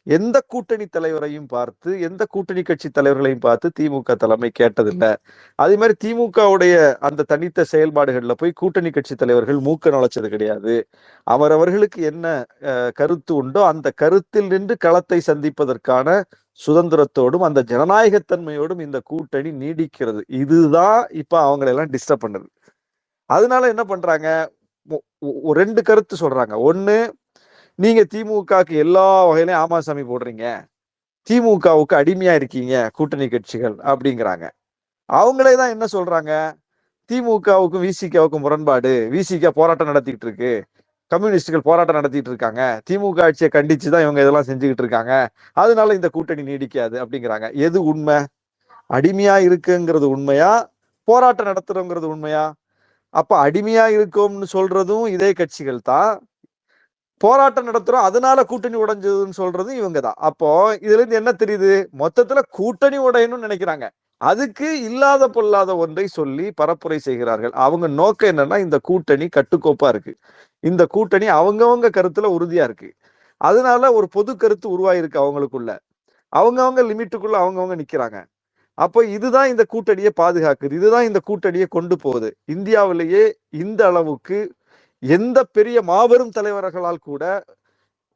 எந்த கூட்டணி தலைவரையும் பார்த்து, எந்த கூட்டணி கட்சி தலைவர்களையும் பார்த்து திமுக தலைமை கேட்டதில்லை. அதே மாதிரி திமுகவுடைய அந்த தனித்த செயல்பாடுகள்ல போய் கூட்டணி கட்சி தலைவர்கள் மூக்க நுழைச்சது கிடையாது. அவரவர்களுக்கு என்ன கருத்து உண்டோ அந்த கருத்தில் நின்று களத்தை சந்திப்பதற்கான சுதந்திரத்தோடும் அந்த ஜனநாயகத்தன்மையோடும் இந்த கூட்டணி நீடிக்கிறது. இதுதான் இப்ப அவங்களெல்லாம் டிஸ்டர்ப் பண்ணுது. அதனால என்ன பண்றாங்க, ரெண்டு கருத்து சொல்றாங்க. ஒண்ணு, நீங்க திமுகவுக்கு எல்லா வகையிலையும் ஆமாசாமி போடுறீங்க, திமுகவுக்கு அடிமையா இருக்கீங்க கூட்டணி கட்சிகள் அப்படிங்கிறாங்க. அவங்களே தான் என்ன சொல்றாங்க, திமுகவுக்கும் விசிகாவுக்கும் முரண்பாடு, விசிக போராட்டம் நடத்திட்டு இருக்கு, கம்யூனிஸ்டுகள் போராட்டம் நடத்திட்டு இருக்காங்க, திமுக ஆட்சியை கண்டிச்சுதான் இவங்க இதெல்லாம் செஞ்சுக்கிட்டு இருக்காங்க, அதனால இந்த கூட்டணி நீடிக்காது அப்படிங்கிறாங்க. எது உண்மை? அடிமையா இருக்குங்கிறது உண்மையா, போராட்டம் நடத்துறோங்கிறது உண்மையா? அப்ப அடிமையா இருக்கோம்னு சொல்றதும் இதே கட்சிகள் தான், போராட்டம் நடத்துறோம் அதனால கூட்டணி உடைஞ்சதுன்னு சொல்றதும் இவங்க தான். அப்போ இதுல இருந்து என்ன தெரியுது, மொத்தத்துல கூட்டணி உடையணும்னு நினைக்கிறாங்க. அதுக்கு இல்லாத பொல்லாத ஒன்றை சொல்லி பரப்புரை செய்கிறார்கள். அவங்க நோக்கம் என்னன்னா, இந்த கூட்டணி கட்டுக்கோப்பா இருக்கு, இந்த கூட்டணி அவங்கவங்க கருத்துல உறுதியா இருக்கு, அதனால ஒரு பொது கருத்து உருவாயிருக்கு அவங்களுக்குள்ள, அவங்கவங்க லிமிட்டுக்குள்ள அவங்கவங்க நிக்கிறாங்க. அப்போ இதுதான் இந்த கூட்டணியை பாதுகாக்குது, இதுதான் இந்த கூட்டணியை கொண்டு போகுது. இந்தியாவிலேயே இந்த அளவுக்கு எந்த பெரிய மாபெரும் தலைவர்களால் கூட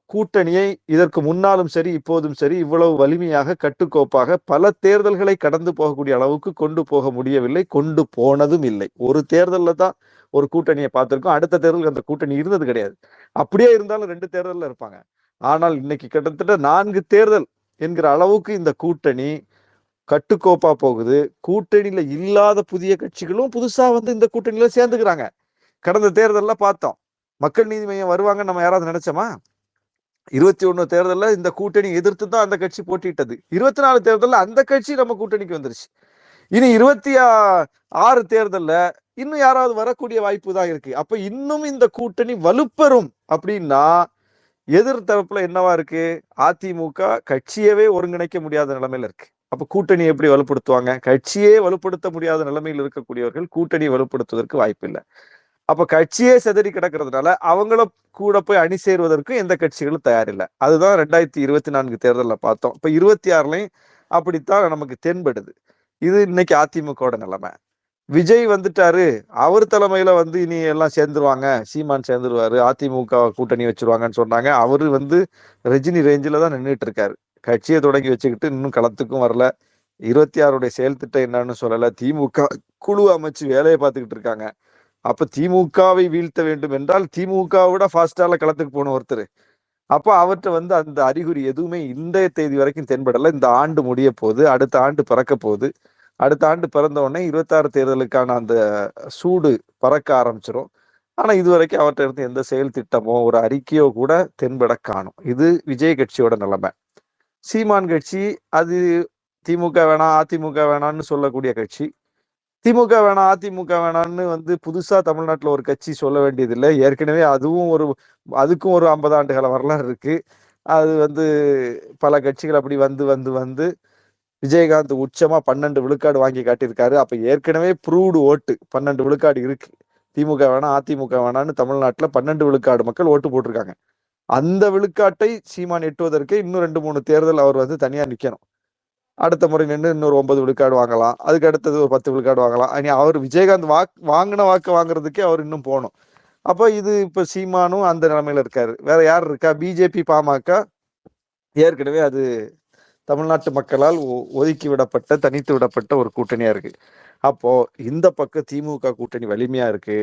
கூட்டணியை இதற்கு முன்னாலும் சரி இப்போதும் சரி இவ்வளவு வலிமையாக கட்டுக்கோப்பாக பல தேர்தல்களை கடந்து போகக்கூடிய அளவுக்கு கொண்டு போக முடியவில்லை, கொண்டு போனதும் இல்லை. ஒரு தேர்தலில் தான் ஒரு கூட்டணியை பார்த்திருக்கோம், அடுத்த தேர்தலுக்கு அந்த கூட்டணி இருந்தது கிடையாது. அப்படியே இருந்தாலும் 2 தேர்தலில் இருப்பாங்க. ஆனால் இன்னைக்கு கிட்டத்தட்ட 4 தேர்தல் என்கிற அளவுக்கு இந்த கூட்டணி கட்டுக்கோப்பா போகுது. கூட்டணியில இல்லாத புதிய கட்சிகளும் புதுசா வந்து இந்த கூட்டணியில சேர்ந்துக்கிறாங்க. கடந்த தேர்தலில் பார்த்தோம், மக்கள் நீதி மையம் வருவாங்க நம்ம யாராவது நினைச்சோமா? 21 தேர்தலில் இந்த கூட்டணி எதிர்த்து தான் அந்த கட்சி போட்டிட்டது. 24 தேர்தலில் அந்த கட்சி நம்ம கூட்டணிக்கு வந்துருச்சு. இனி 26 தேர்தலில் இன்னும் யாராவது வரக்கூடிய வாய்ப்பு தான் இருக்கு. அப்ப இன்னும் இந்த கூட்டணி வலுப்பெறும் அப்படின்னா எதிர்த்தரப்புல என்னவா இருக்கு, அதிமுக கட்சியவே ஒருங்கிணைக்க முடியாத நிலைமையில இருக்கு. அப்ப கூட்டணி எப்படி வலுப்படுத்துவாங்க? கட்சியே வலுப்படுத்த முடியாத நிலைமையில் இருக்கக்கூடியவர்கள் கூட்டணி வலுப்படுத்துவதற்கு வாய்ப்பு இல்லை. அப்ப கட்சியே செதறி கிடக்கிறதுனால அவங்கள கூட போய் அணி சேருவதற்கும் எந்த கட்சிகளும் தயாரில்லை. அதுதான் 2024 தேர்தலில் பார்த்தோம். இப்ப 26லயும் அப்படித்தான் நமக்கு தென்படுது. இது இன்னைக்கு அதிமுகவோட நிலைமை. விஜய் வந்துட்டாரு, அவர் தலைமையில வந்து இனி எல்லாம் சேர்ந்துருவாங்க, சீமான் சேர்ந்துருவாரு, அதிமுக கூட்டணி வச்சிருவாங்கன்னு சொன்னாங்க. அவரு வந்து ரஜினி ரேஞ்சில தான் நின்றுட்டு இருக்காரு. கட்சியை தொடங்கி வச்சுக்கிட்டு இன்னும் களத்துக்கும் வரல. 26 செயல் திட்டம் என்னன்னு சொல்லல. திமுக குழு அமைச்சு வேலையை பார்த்துக்கிட்டு இருக்காங்க. அப்ப திமுகவை வீழ்த்த வேண்டும் என்றால் திமுக விட ஃபாஸ்டால களத்துக்கு போன ஒருத்தர். அப்ப அவர்கிட்ட வந்து அந்த அறிகுறி எதுவுமே இன்றைய தேதி வரைக்கும் தென்படல. இந்த ஆண்டு முடிய போகுது, அடுத்த ஆண்டு பிறக்க போகுது. அடுத்த ஆண்டு பிறந்த உடனே 26 தேர்தலுக்கான அந்த சூடு பறக்க ஆரம்பிச்சிடும். ஆனா இதுவரைக்கும் அவர்கிட்ட இருந்து எந்த செயல் திட்டமோ ஒரு அறிக்கையோ கூட தென்பட காணும். இது விஜய் கட்சியோட நிலைமை. சீமான் கட்சி அது திமுக வேணாம் அதிமுக வேணாம்னு சொல்லக்கூடிய கட்சி. திமுக வேணாம் அதிமுக வேணாம்னு வந்து புதுசா தமிழ்நாட்டுல ஒரு கட்சி சொல்ல வேண்டியதில்லை. ஏற்கனவே அதுக்கும் ஒரு 50 ஆண்டுகால வரலாறு இருக்கு. அது வந்து பல கட்சிகள் அப்படி வந்து வந்து வந்து விஜயகாந்த் உச்சமா 12 விழுக்காடு வாங்கி காட்டியிருக்காரு. அப்ப ஏற்கனவே ப்ரூவ்டு ஓட்டு 12 விழுக்காடு இருக்கு. திமுக வேணாம் அதிமுக வேணாம்னு தமிழ்நாட்டுல 12 விழுக்காடு மக்கள் ஓட்டு போட்டிருக்காங்க. அந்த விழுக்காட்டை சீமான் எட்டுவதற்கு இன்னும் 2-3 தேர்தல் அவர் வந்து தனியா நிக்கணும். அடுத்த முறை நின்று இன்னொரு 9 விழுக்காடு வாங்கலாம், அதுக்கு அடுத்தது ஒரு 10 விழுக்காடு வாங்கலாம். இனி அவர் விஜயகாந்த் வாங்கின வாக்கு வாங்குறதுக்கே அவர் இன்னும் போகணும். அப்ப இது இப்ப சீமானும் அந்த நிலைமையில இருக்காரு. வேற யார் இருக்கா? பிஜேபி பாமக ஏற்கனவே அது தமிழ்நாட்டு மக்களால் ஒதுக்கி விடப்பட்ட தனித்து விடப்பட்ட ஒரு கூட்டணியா இருக்கு. அப்போ இந்த பக்கம் திமுக கூட்டணி வலிமையா இருக்கு.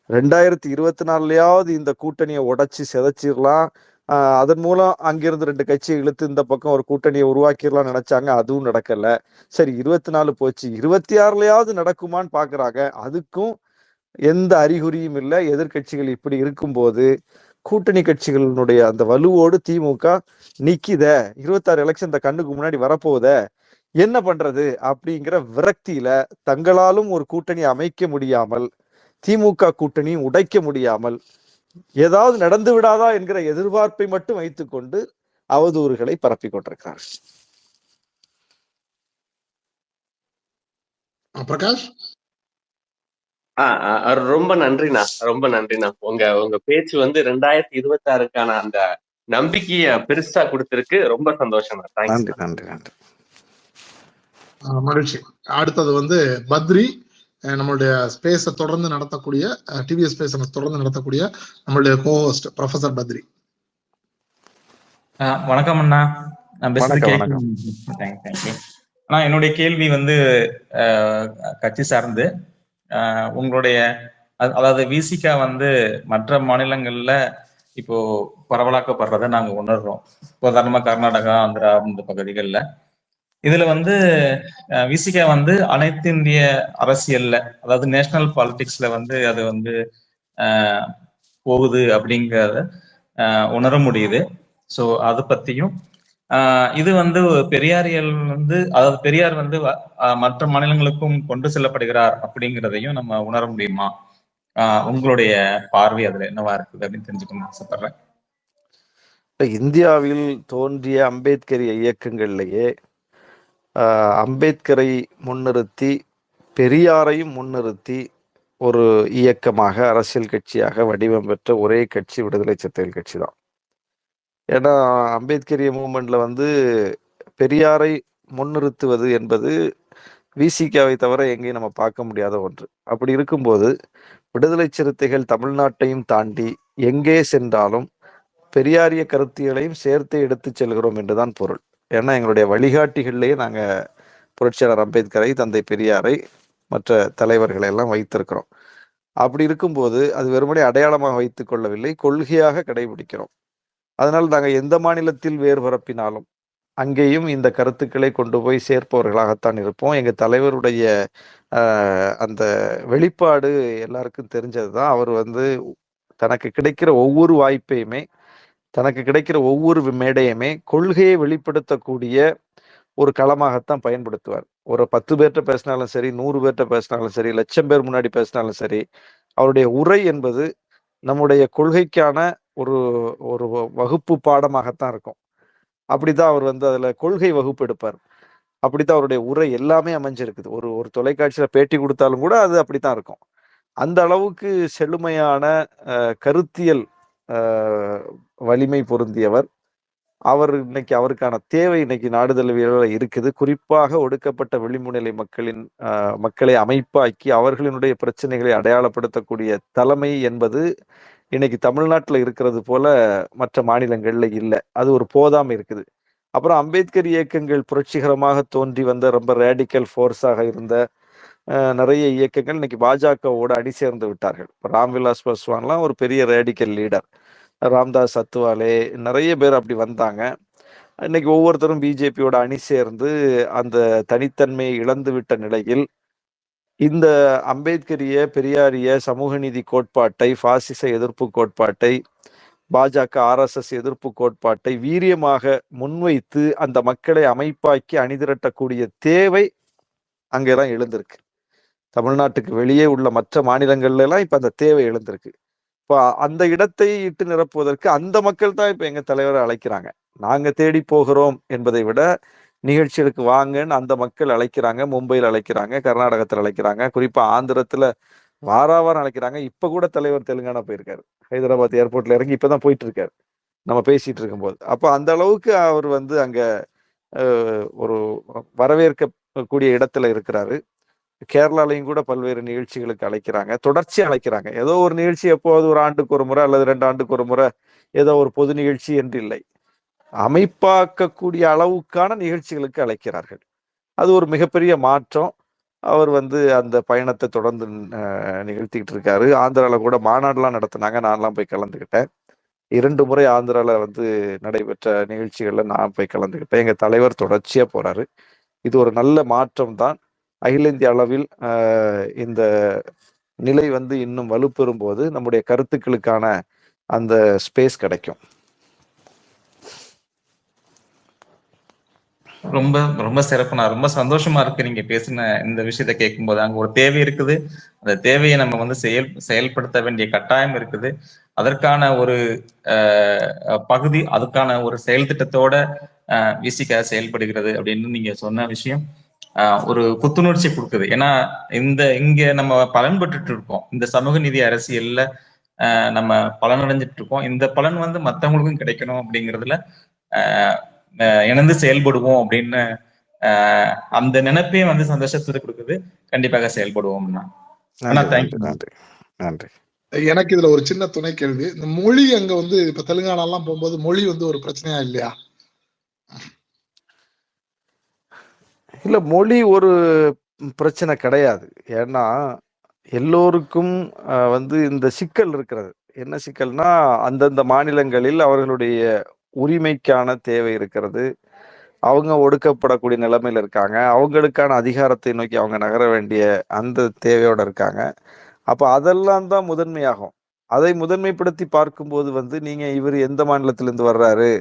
2024லயாவது இந்த கூட்டணியை உடைச்சு சிதைச்சிடலாம், அதன் மூலம் அங்கிருந்து 2 கட்சியை இழுத்து இந்த பக்கம் ஒரு கூட்டணியை உருவாக்கிடலாம் நினைச்சாங்க. அதுவும் நடக்கல. சரி 24 போச்சு, 26லயாவது நடக்குமான்னு பாக்குறாங்க. அதுக்கும் எந்த அறிகுறியும் இல்லை. எதிர்கட்சிகள் இப்படி இருக்கும்போது கூட்டணி கட்சிகளினுடைய அந்த வலுவோடு திமுக நிக்கித, 26 எலெக்ஷன் இந்த கண்ணுக்கு முன்னாடி வரப்போகுத, என்ன பண்றது அப்படிங்கிற விரக்தியில தங்களாலும் ஒரு கூட்டணி அமைக்க முடியாமல், திமுக கூட்டணி உடைக்க முடியாமல், ஏதாவது நடந்து விடாதா என்கிற எதிர்பார்ப்பை மட்டும் வைத்துக்கொண்டு அவதூறுகளை பரப்பி கொண்டிருக்கிறார். பிரகாஷ், ரொம்ப நன்றிண்ணா, ரொம்ப நன்றிண்ணா. உங்க பேச்சு வந்து 2026க்கான அந்த நம்பிக்கைய பெருசா கொடுத்திருக்கு. ரொம்ப சந்தோஷம். நன்றி நன்றி நன்றி. மகிழ்ச்சி. அடுத்தது பத்ரி, நம்மளுடைய ஸ்பேஸை தொடர்ந்து நடத்தக்கூடிய டிவிஎஸ் ஸ்பேஸ் தொடர்ந்து நடத்தக்கூடிய நம்மளுடைய கோஹோஸ்ட் ப்ரொஃபசர் பத்ரி. வணக்கம் அண்ணா. வணக்கம். ஆனா என்னுடைய கேள்வி கட்சி சார்ந்து உங்களுடைய அதாவது விசிகா மற்ற மாநிலங்கள்ல இப்போ பரவலாக்கப்படுறத நாங்க உணர்றோம். உதாரணமா கர்நாடகா, ஆந்திரா இந்த பகுதிகளில் இதுல விசிகா அனைத்து இந்திய அரசியல்ல, அதாவது நேஷனல் பாலிடிக்ஸ்ல அது போகுது அப்படிங்கிறத உணர முடியுது. ஸோ அதை பத்தியும் இது பெரியாரியல் அதாவது பெரியார் மற்ற மாநிலங்களுக்கும் கொண்டு செல்லப்படுகிறார் அப்படிங்கிறதையும் நம்ம உணர முடியுமா? உங்களுடைய பார்வை அதுல என்னவா இருக்குது அப்படின்னு தெரிஞ்சுக்கணும் ஆசைப்படுறேன். இந்தியாவில் தோன்றிய அம்பேத்கரிய இயக்கங்கள்லேயே அம்பேத்கரை முன்னிறுத்தி பெரியாரையும் முன்னிறுத்தி ஒரு இயக்கமாக, அரசியல் கட்சியாக வடிவம் பெற்ற ஒரே கட்சி விடுதலை சிறுத்தைகள் கட்சி தான். ஏன்னா அம்பேத்கரிய மூவ்மெண்ட்ல பெரியாரை முன்னிறுத்துவது என்பது விசிகாவை தவிர எங்கேயும் நம்ம பார்க்க முடியாத ஒன்று. அப்படி இருக்கும்போது விடுதலை சிறுத்தைகள் தமிழ்நாட்டையும் தாண்டி எங்கே சென்றாலும் பெரியாரிய கருத்தியலையும் சேர்த்து எடுத்து செல்கிறோம் என்றுதான் பொருள். ஏன்னா எங்களுடைய வழிகாட்டிகள்லேயே நாங்கள் புரட்சியாளர் அம்பேத்கரை, தந்தை பெரியாரை, மற்ற தலைவர்களை எல்லாம் வைத்திருக்கிறோம். அப்படி இருக்கும்போது அது வெறுமனே அடையாளமாக வைத்துக் கொள்ளவில்லை, கொள்கையாக கடைபிடிக்கிறோம். அதனால் நாங்கள் எந்த மாநிலத்தில் வேறு பரப்பினாலும் அங்கேயும் இந்த கருத்துக்களை கொண்டு போய் சேர்ப்பவர்களாகத்தான் இருப்போம். எங்கள் தலைவருடைய அந்த வெளிப்பாடு எல்லாருக்கும் தெரிஞ்சது தான். அவர் தனக்கு கிடைக்கிற ஒவ்வொரு வாய்ப்பையுமே, தனக்கு கிடைக்கிற ஒவ்வொரு மேடையுமே கொள்கையை வெளிப்படுத்தக்கூடிய ஒரு களமாகத்தான் பயன்படுத்துவார். ஒரு 10 பேர்கிட்ட பேசினாலும் சரி, 100 பேர்கிட்ட பேசினாலும் சரி, 1,00,000 பேர் முன்னாடி பேசினாலும் சரி, அவருடைய உரை என்பது நம்முடைய கொள்கைக்கான ஒரு ஒரு வகுப்பு பாடமாகத்தான் இருக்கும். அப்படித்தான் அவர் அதுல கொள்கை வகுப்பு எடுப்பார். அப்படித்தான் அவருடைய உரை எல்லாமே அமைஞ்சிருக்குது. ஒரு தொலைக்காட்சியில பேட்டி கொடுத்தாலும் கூட அது அப்படித்தான் இருக்கும். அந்த அளவுக்கு செழுமையான கருத்தியல் வலிமை பொருந்தியவர் அவர். இன்னைக்கு அவருக்கான தேவை இன்னைக்கு நாடு தழுவியல இருக்குது. குறிப்பாக ஒடுக்கப்பட்ட விளிம்புநிலை மக்களை அமைப்பாக்கி அவர்களினுடைய பிரச்சனைகளை அடையாளப்படுத்தக்கூடிய தலைமை என்பது இன்னைக்கு தமிழ்நாட்டில் இருக்கிறது போல மற்ற மாநிலங்கள்ல இல்லை. அது ஒரு போதாம இருக்குது. அப்புறம் அம்பேத்கர் இயக்கங்கள் புரட்சிகரமாக தோன்றி வந்த ரொம்ப ரேடிக்கல் ஃபோர்ஸாக இருந்த நிறைய இயக்கங்கள் இன்னைக்கு பாஜகவோடு அணி சேர்ந்து விட்டார்கள். ராம்விலாஸ் பாஸ்வான்லாம் ஒரு பெரிய ரேடிக்கல் லீடர், ராம்தாஸ் அத்வாலே, நிறைய பேர் அப்படி வந்தாங்க. இன்னைக்கு ஒவ்வொருத்தரும் பிஜேபியோட அணி சேர்ந்து அந்த தனித்தன்மையை இழந்து விட்ட நிலையில் இந்த அம்பேத்கரிய, பெரியாரிய சமூக நீதி கோட்பாட்டை, பாசிச எதிர்ப்பு கோட்பாட்டை, பாஜக RSS எதிர்ப்பு கோட்பாட்டை வீரியமாக முன்வைத்து அந்த மக்களை அமைப்பாக்கி அணிதிரட்டக்கூடிய தேவை அங்கேதான் எழுந்திருக்கு. தமிழ்நாட்டுக்கு வெளியே உள்ள மற்ற மாநிலங்கள்ல எல்லாம் இப்ப அந்த தேவை எழுந்திருக்கு. இப்போ அந்த இடத்தை இட்டு நிரப்புவதற்கு அந்த மக்கள் தான் இப்ப எங்க தலைவரை அழைக்கிறாங்க. நாங்க தேடி போகிறோம் என்பதை விட நிகழ்ச்சிகளுக்கு வாங்கன்னு அந்த மக்கள் அழைக்கிறாங்க. மும்பையில் அழைக்கிறாங்க, கர்நாடகத்தில் அழைக்கிறாங்க, குறிப்பா ஆந்திரத்துல வாரம் அழைக்கிறாங்க. இப்ப கூட தலைவர் தெலுங்கானா போயிருக்காரு, ஹைதராபாத் ஏர்போர்ட்ல இறங்கி இப்பதான் போயிட்டு இருக்காரு நம்ம பேசிட்டு இருக்கும்போது. அப்போ அந்த அளவுக்கு அவர் அங்க ஒரு வரவேற்கக்கூடிய இடத்துல இருக்கிறாரு. கேரளாலையும் கூட பல்வேறு நிகழ்ச்சிகளுக்கு அழைக்கிறாங்க, தொடர்ச்சியா அழைக்கிறாங்க. ஏதோ ஒரு நிகழ்ச்சி எப்போது ஒரு ஆண்டுக்கு ஒரு முறை அல்லது 2 ஆண்டுக்கு ஒரு முறை ஏதோ ஒரு பொது நிகழ்ச்சி என்று இல்லை, அமைப்பாக்கக்கூடிய அளவுக்கான நிகழ்ச்சிகளுக்கு அழைக்கிறார்கள். அது ஒரு மிகப்பெரிய மாற்றம். அவர் அந்த பயணத்தை தொடர்ந்து நிகழ்த்திக்கிட்டு இருக்காரு. ஆந்திரால கூட மாநாடுலாம் நடத்தினாங்க, நான்லாம் போய் கலந்துக்கிட்டேன். 2 முறை ஆந்திரால நடைபெற்ற நிகழ்ச்சிகள்ல நான் போய் கலந்துக்கிட்டேன். எங்க தலைவர் தொடர்ச்சியா போறாரு. இது ஒரு நல்ல மாற்றம் தான். அகில இந்திய அளவில் இந்த நிலை இன்னும் வலுப்பெறும் போது நம்முடைய கருத்துக்களுக்கான அந்த ஸ்பேஸ் கிடைக்கும். ரொம்ப ரொம்ப சிறப்புனா, ரொம்ப சந்தோஷமா இருக்கு நீங்க பேசின இந்த விஷயத்த கேட்கும்போது. அங்க ஒரு தேவை இருக்குது, அந்த தேவையை நம்ம செயல்படுத்த வேண்டிய கட்டாயம் இருக்குது. அதற்கான ஒரு பகுதி, அதுக்கான ஒரு செயல் திட்டத்தோட விசிகா செயல்படுகிறது அப்படின்னு நீங்க சொன்ன விஷயம் ஒரு புத்துணர்ச்சி கொடுக்குது. ஏன்னா இங்க நம்ம பலன்பட்டு இருக்கோம். இந்த சமூக நீதி அரசியல்ல நம்ம பலனடைஞ்சிட்டு இருக்கோம். இந்த பலன் வந்து மற்றவங்களுக்கும் கிடைக்கணும் அப்படிங்கிறதுல இணைந்து செயல்படுவோம் அப்படின்னு அந்த நினைப்பே வந்து சந்தோஷத்தை கொடுக்குது. கண்டிப்பாக செயல்படுவோம்னா. நன்றி நன்றி நன்றி. எனக்கு இதுல ஒரு சின்ன துணை கேள்வி. இந்த மொழி அங்க வந்து இப்ப தெலுங்கானா எல்லாம் போகும்போது மொழி வந்து ஒரு பிரச்சனையா இல்லையா? இல்ல, மொழி ஒரு பிரச்சனை கிடையாது. ஏன்னா எல்லோருக்கும் வந்து இந்த சிக்கல் இருக்கிறது. என்ன சிக்கல்னா, அந்தந்த மாநிலங்களில் அவர்களுடைய உரிமைக்கான தேவை இருக்கிறது. அவங்க ஒடுக்கப்படக்கூடிய நிலைமையில இருக்காங்க. அவங்களுக்கான அதிகாரத்தை நோக்கி அவங்க நகர வேண்டிய அந்த தேவையோட இருக்காங்க. அப்ப அதெல்லாம் தான் முதன்மையாகும். அதை முதன்மைப்படுத்தி பார்க்கும்போது வந்து நீங்க இவர் எந்த மாநிலத்திலிருந்து வர்றாரு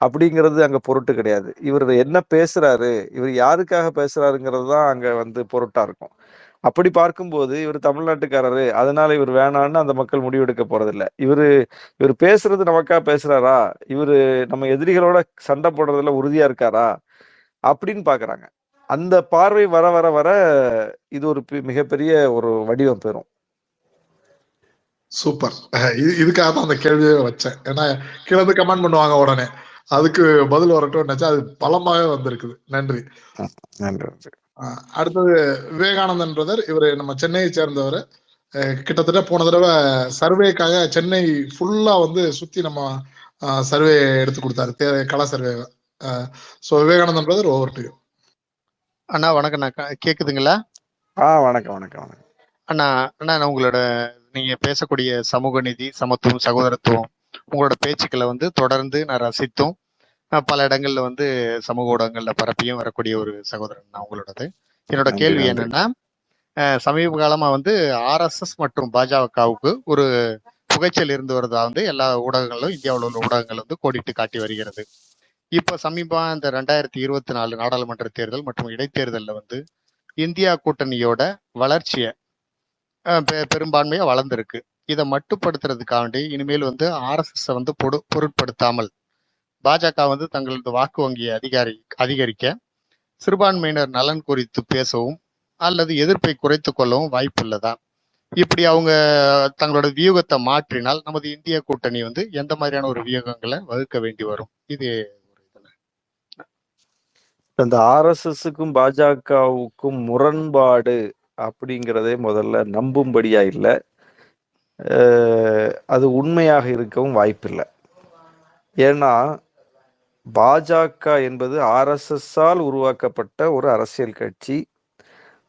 அப்படிங்கிறது அங்க பொருட்டு கிடையாது. இவர் என்ன பேசுறாரு, இவர் யாருக்காக பேசுறாருங்கிறது தான் அங்க வந்து பொருட்டா இருக்கும். அப்படி பார்க்கும்போது இவர் தமிழ்நாட்டுக்காரரு, அதனால இவர் வேணான்னு அந்த மக்கள் முடிவெடுக்க போறதில்ல. இவர் பேசுறது நமக்கா பேசுறாரா, இவரு நம்ம எதிரிகளோட சண்டை போடுறதுல உறுதியா இருக்காரா அப்படின்னு பாக்குறாங்க. அந்த பார்வை வர வர வர இது ஒரு மிகப்பெரிய ஒரு வடிவம் பெறும். சூப்பர். இதுக்காக தான் அந்த கேள்வியே வச்சேன். ஏன்னா கீழே வந்து கமெண்ட் பண்ணுவாங்க உடனே, அதுக்கு பதில் வரட்டும் நினைச்சா அது பலமாவே வந்திருக்குது. நன்றி. நன்றி. அடுத்தது விவேகானந்தன் பிரதர். இவரு நம்ம சென்னையை சேர்ந்தவர். கிட்டத்தட்ட போன தடவை சர்வேக்காக சென்னை ஃபுல்லா வந்து சுத்தி நம்ம சர்வே எடுத்து கொடுத்தாரு, கள survey. So Vivekanandan brother, over to you. அண்ணா வணக்கம். கேக்குதுங்களா? வணக்கம் வணக்கம் வணக்கம் அண்ணா. அண்ணா உங்களோட நீங்க பேசக்கூடிய சமூக நீதி, சமத்துவம், சகோதரத்துவம், உங்களோட பேச்சுக்களை வந்து தொடர்ந்து நான் ரசித்தும் பல இடங்கள்ல வந்து சமூக ஊடகங்கள்ல பரப்பியும் வரக்கூடிய ஒரு சகோதரன் நான் உங்களோடது. என்னோட கேள்வி என்னன்னா, சமீப காலமா வந்து RSS மற்றும் பாஜகவுக்கு ஒரு புகைச்சல் இருந்து வருதா வந்து எல்லா ஊடகங்களும், இந்தியாவில் உள்ள ஊடகங்கள் வந்து கோடிட்டு காட்டி வருகிறது. இப்ப சமீபம் இந்த 2024 நாடாளுமன்ற தேர்தல் மற்றும் இடைத்தேர்தலில் வந்து இந்தியா கூட்டணியோட வளர்ச்சியை பெரும்பான்மையா வளர்ந்துருக்கு. இதை மட்டுப்படுத்துறதுக்காண்டி இனிமேல் வந்து RSS வந்து பொருட்படுத்தாமல் பாஜக வந்து தங்களது வாக்கு வங்கியை அதிகரிக்க, சிறுபான்மையினர் நலன் குறித்து பேசவும் அல்லது எதிர்ப்பை குறைத்து கொள்ளவும் வாய்ப்பு இல்லதா? இப்படி அவங்க தங்களோட வியூகத்தை மாற்றினால் நமது இந்திய கூட்டணி வந்து எந்த மாதிரியான ஒரு வியூகங்களை வகுக்க வேண்டி வரும்? இது இந்த RSSக்கும் பாஜகவுக்கும் முரண்பாடு அப்படிங்கிறதே முதல்ல நம்பும்படியா இல்லை. அது உண்மையாக இருக்கவும் வாய்ப்பில்லை. ஏன்னா பாஜக என்பது RSS-ஆல் உருவாக்கப்பட்ட ஒரு அரசியல் கட்சி.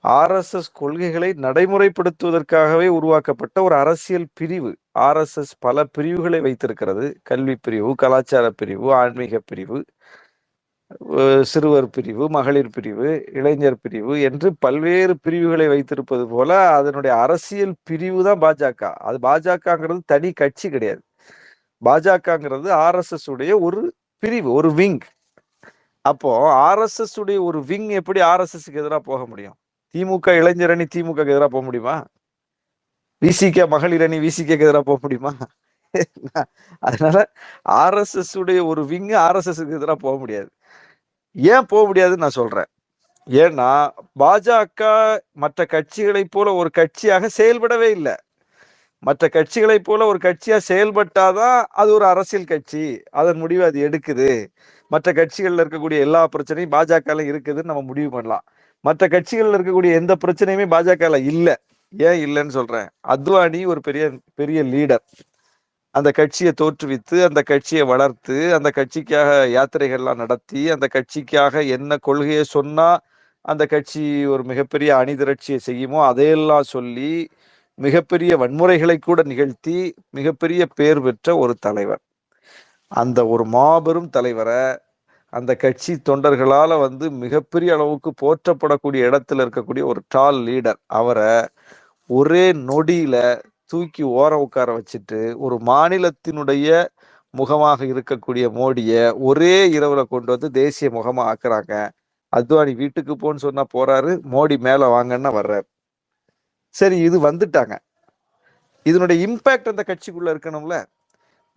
RSS கொள்கைகளை நடைமுறைப்படுத்துவதற்காகவே உருவாக்கப்பட்ட ஒரு அரசியல் பிரிவு. RSS பல பிரிவுகளை வைத்திருக்கிறது. கல்வி பிரிவு, கலாச்சார பிரிவு, ஆன்மீக பிரிவு, சிறுவர் பிரிவு, மகளிர் பிரிவு, இளைஞர் பிரிவு என்று பல்வேறு பிரிவுகளை வைத்திருப்பது போல அதனுடைய அரசியல் பிரிவு தான் பாஜக. அது பாஜகங்கிறது தனி கட்சி கிடையாது. பாஜகங்கிறது RSS உடைய ஒரு பிரிவு, ஒரு விங். அப்போ RSS உடைய ஒரு விங் எப்படி RSSக்கு எதிராக போக முடியும்? திமுக இளைஞர் அணி திமுகக்கு எதிராக போக முடியுமா? விசிக மகளிர் அணி விசிகக்கு எதிராக போக முடியுமா? அதனால RSS உடைய ஒரு விங் RSSக்கு எதிராக போக முடியாது. ஏன் போக முடியாதுன்னு நான் சொல்றேன். ஏன்னா பாஜக மற்ற கட்சிகளை போல ஒரு கட்சியாக செயல்படவே இல்லை. மற்ற கட்சிகளை போல ஒரு கட்சியா செயல்பட்டாதான் அது ஒரு அரசியல் கட்சி, அதன் முடிவு அது எடுக்குது. மற்ற கட்சிகள்ல இருக்கக்கூடிய எல்லா பிரச்சனையும் பாஜக இருக்குதுன்னு நம்ம முடிவு பண்ணலாம். மற்ற கட்சிகள்ல இருக்கக்கூடிய எந்த பிரச்சனையுமே பாஜக இல்லை. ஏன் இல்லைன்னு சொல்றேன்? அத்வானி ஒரு பெரிய பெரிய லீடர். அந்த கட்சியை தோற்றுவித்து, அந்த கட்சியை வளர்த்து, அந்த கட்சிக்காக யாத்திரைகள்லாம் நடத்தி, அந்த கட்சிக்காக என்ன கொள்கையை சொன்னா அந்த கட்சி ஒரு மிகப்பெரிய அணிதிரட்சியை செய்யுமோ அதையெல்லாம் சொல்லி மிகப்பெரிய வன்முறைகளை கூட நிகழ்த்தி மிகப்பெரிய பேர் பெற்ற ஒரு தலைவர். அந்த ஒரு மாபெரும் தலைவரை அந்த கட்சி தொண்டர்களால வந்து மிகப்பெரிய அளவுக்கு போற்றப்படக்கூடிய இடத்துல இருக்கக்கூடிய ஒரு டால் லீடர், அவரை ஒரே நொடியில தூக்கி ஓரம் உட்கார வச்சுட்டு ஒரு மாநிலத்தினுடைய முகமாக இருக்கக்கூடிய மோடிய ஒரே இரவுல கொண்டு வந்து தேசிய முகமா ஆக்குறாங்க. அத்வானி வீட்டுக்கு போன்னு சொன்னா போறாரு, மோடி மேல வாங்கன்னா வர்றாரு. சரி, இது வந்துட்டாங்க. இதனுடைய இம்பாக்ட் அந்த கட்சிக்குள்ள இருக்கணும்ல.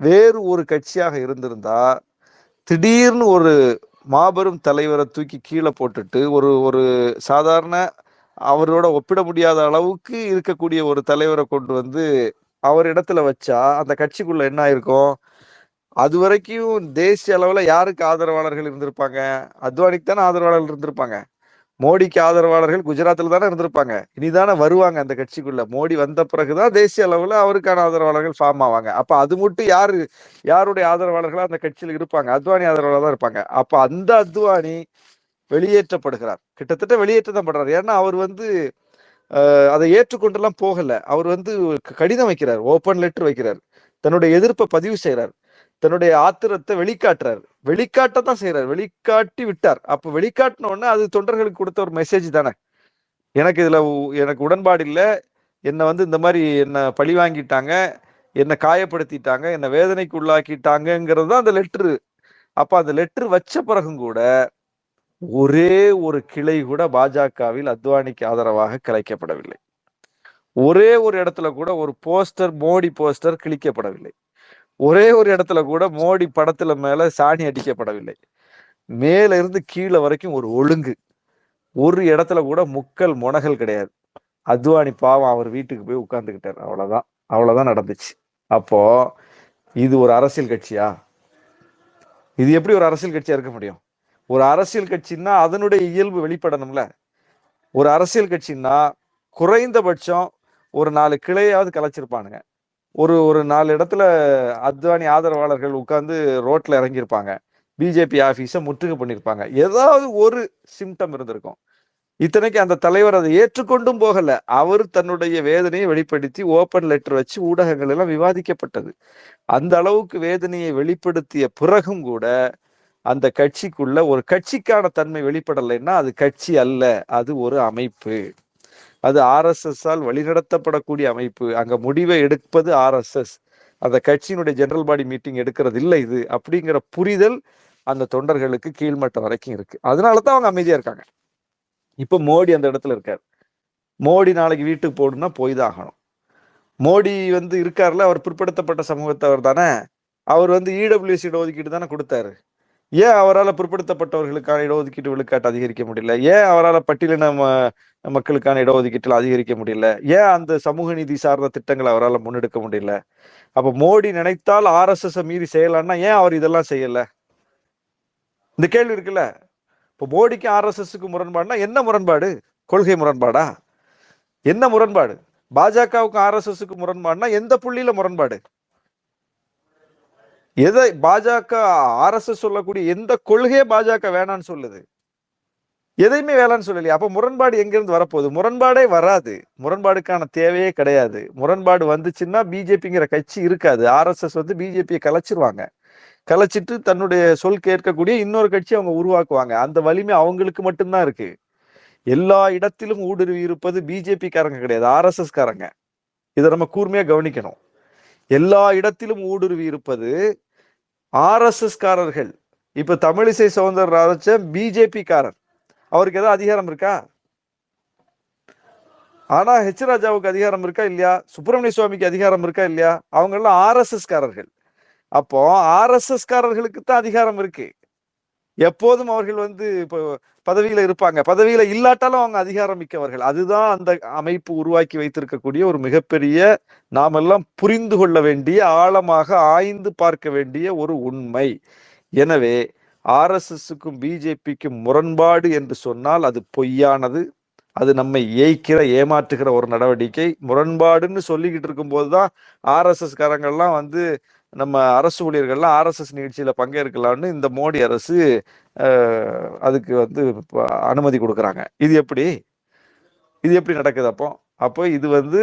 வேறு ஒரு கட்சியாக இருந்திருந்தா திடீர்னு ஒரு மாபெரும் தலைவரை தூக்கி கீழே போட்டுட்டு ஒரு சாதாரண அவரோட ஒப்பிட முடியாத அளவுக்கு இருக்கக்கூடிய ஒரு தலைவரை கொண்டு வந்து அவர் இடத்துல வச்சா அந்த கட்சிக்குள்ள என்ன ஆயிருக்கும்? அது வரைக்கும் தேசிய அளவுல யாருக்கு ஆதரவாளர்கள் இருந்திருப்பாங்க? அத்வானிக்கு தானே ஆதரவாளர்கள் இருந்திருப்பாங்க. மோடிக்கு ஆதரவாளர்கள் குஜராத்ல தானே இருந்திருப்பாங்க. இனிதானே வருவாங்க அந்த கட்சிக்குள்ள. மோடி வந்த பிறகுதான் தேசிய அளவுல அவருக்கான ஆதரவாளர்கள் ஃபார்ம் ஆவாங்க. அப்ப அது மட்டும் யாருடைய ஆதரவாளர்களா அந்த கட்சியில இருப்பாங்க? அத்வானி ஆதரவாளர் தான் இருப்பாங்க. அப்ப அந்த அத்வானி வெளியேற்றப்படுகிறார். கிட்டத்தட்ட வெளியேற்றம் படுறார். ஏன்னா அவர் அதை ஏற்றுக்கொண்டுலாம் போகல. அவர் கடிதம் வைக்கிறார், ஓப்பன் லெட்டர் வைக்கிறார், தன்னுடைய எதிர்ப்பை பதிவு செய்யறார், தன்னுடைய ஆத்திரத்தை வெளிக்காட்டுறார். வெளிக்காட்டத்தான் செய்யறார், வெளிக்காட்டி விட்டார். அப்ப வெளிக்காட்டின உடனே அது தொண்டர்களுக்கு கொடுத்த ஒரு மெசேஜ் தானே. எனக்கு உடன்பாடு இல்லை, என்னை இந்த மாதிரி என்னை பழி வாங்கிட்டாங்க, என்னை காயப்படுத்திட்டாங்க, என்னை வேதனைக்கு உள்ளாக்கிட்டாங்கிறது தான் அந்த லெட்டரு. அப்ப அந்த லெட்டர் வச்ச பிறகும் கூட ஒரே ஒரு கிளை கூட பாஜகவில் அத்வானிக்கு ஆதரவாக கிளைக்கப்படவில்லை. ஒரே ஒரு இடத்துல கூட ஒரு போஸ்டர், மோடி போஸ்டர் கிழிக்கப்படவில்லை. ஒரே ஒரு இடத்துல கூட மோடி படத்துல மேல சாணி அடிக்கப்படவில்லை. மேல இருந்து கீழே வரைக்கும் ஒரு ஒழுங்கு. ஒரு இடத்துல கூட முக்கல் முனகல் கிடையாது. அத்வானி பாவம் அவர் வீட்டுக்கு போய் உட்கார்ந்துக்கிட்டார். அவ்வளவுதான் நடந்துச்சு. அப்போ இது ஒரு அரசியல் கட்சியா? இது எப்படி ஒரு அரசியல் கட்சியா இருக்க முடியும்? ஒரு அரசியல் கட்சின்னா அதனுடைய இயல்பு வெளிப்படணும்ல. ஒரு அரசியல் கட்சின்னா குறைந்தபட்சம் ஒரு 4 கிளையாவது கலைச்சிருப்பானுங்க. ஒரு 4 இடத்துல அத்வானி ஆதரவாளர்கள் உட்கார்ந்து ரோட்ல இறங்கியிருப்பாங்க. பிஜேபி ஆபீஸை முற்றுகை பண்ணியிருப்பாங்க. ஏதாவது ஒரு சிம்டம் இருந்திருக்கும். இத்தனைக்கு அந்த தலைவர் அதை ஏற்றுக்கொண்டும் போகல. அவர் தன்னுடைய வேதனையை வெளிப்படுத்தி ஓப்பன் லெட்டர் வச்சு ஊடகங்கள் எல்லாம் விவாதிக்கப்பட்டது. அந்த அளவுக்கு வேதனையை வெளிப்படுத்திய பிறகும் கூட அந்த கட்சிக்குள்ள ஒரு கட்சிக்கான தன்மை வெளிப்படலைன்னா அது கட்சி அல்ல, அது ஒரு அமைப்பு. அது RSS ஆல் வழிநடத்தப்படக்கூடிய அமைப்பு. அங்க முடிவை எடுப்பது RSS. அந்த கட்சியினுடைய ஜெனரல் பாடி மீட்டிங் எடுக்கிறது இல்லை இது அப்படிங்கிற புரிதல் அந்த தொண்டர்களுக்கு கீழ்மட்டம் வரைக்கும் இருக்கு. அதனாலதான் அவங்க அமைதியா இருக்காங்க. இப்ப மோடி அந்த இடத்துல இருக்காரு. மோடி நாளைக்கு வீட்டுக்கு போகணும்னா போய் தான் ஆகணும். மோடி இருக்காருல, அவர் பிற்படுத்தப்பட்ட சமூகத்தவர் தானே. அவர் இடபிள்யூஎஸ் இடஒதுக்கீடு தானே கொடுத்தாரு. ஏன் அவரால் பிற்படுத்தப்பட்டவர்களுக்கான இடஒதுக்கீட்டு விழுக்காட்டு அதிகரிக்க முடியல? ஏன் அவரால் பட்டியலின மக்களுக்கான இடஒதுக்கீட்டில் அதிகரிக்க முடியல? ஏன் அந்த சமூக நீதி சார்ந்த திட்டங்களை அவரால் முன்னெடுக்க முடியல? அப்ப மோடி நினைத்தால் RSS மீறி செய்யலாம்னா ஏன் அவர் இதெல்லாம் செய்யல? இந்த கேள்வி இருக்குல்ல. இப்போ மோடிக்கு RSSக்கு முரண்பாடுனா என்ன முரண்பாடு? கொள்கை முரண்பாடா? என்ன முரண்பாடு? பாஜகவுக்கு RSSக்கு முரண்பாடுனா எந்த புள்ளியில முரண்பாடு? எதை பாஜக RSS சொல்லக்கூடிய எந்த கொள்கையை பாஜக வேணான்னு சொல்லுது? எதையுமே வேணான்னு சொல்லலையே. அப்ப முரண்பாடு எங்கிருந்து வரப்போகுது? முரண்பாடே வராது. முரண்பாடுக்கான தேவையே கிடையாது. முரண்பாடு வந்துச்சுன்னா பிஜேபிங்கிற கட்சி இருக்காது. RSS பிஜேபியை கலைச்சிருவாங்க. கலைச்சிட்டு தன்னுடைய சொல் கேட்கக்கூடிய இன்னொரு கட்சி அவங்க உருவாக்குவாங்க. அந்த வலிமை அவங்களுக்கு மட்டும்தான் இருக்கு. எல்லா இடத்திலும் ஊடுருவி இருப்பது பிஜேபி காரங்க கிடையாது, RSS காரங்க. இதை நம்ம கூர்மையா கவனிக்கணும். எல்லா இடத்திலும் ஊடுருவி இருப்பது RSS காரர்கள். இப்ப தமிழிசை சவுந்தரராஜன் பிஜேபி காரர். அவருக்கு ஏதாவது அதிகாரம் இருக்கா? ஆனா ராஜாவுக்கு அதிகாரம் இருக்கா இல்லையா? சுப்பிரமணிய சுவாமிக்கு அதிகாரம் இருக்கா இல்லையா? அவங்க எல்லாம் RSS காரர்கள். அப்போ RSS காரர்களுக்கு தான் அதிகாரம் இருக்கு. எப்போதும் அவர்கள் இப்போ பதவியில இருப்பாங்க. பதவியில இல்லாட்டாலும் அவங்க அதிகாரம் மிக்கவர்கள். அதுதான் அந்த அமைப்பு உருவாக்கி வைத்திருக்கக்கூடிய ஒரு மிகப்பெரிய, நாமெல்லாம் புரிந்து கொள்ள வேண்டிய, ஆழமாக ஆய்ந்து பார்க்க வேண்டிய ஒரு உண்மை. எனவே RSSக்கும் பிஜேபிக்கும் முரண்பாடு என்று சொன்னால் அது பொய்யானது. அது நம்மை ஏமாற்றுகிற ஒரு நடவடிக்கை. முரண்பாடுன்னு சொல்லிக்கிட்டு இருக்கும் போதுதான் RSS காரங்கள்லாம் நம்ம அரசு ஊழியர்கள்லாம் RSS நிகழ்ச்சியில பங்கேற்கலாம்னு இந்த மோடி அரசு அதுக்கு அனுமதி கொடுக்குறாங்க. இது எப்படி நடக்குது? அப்போ இது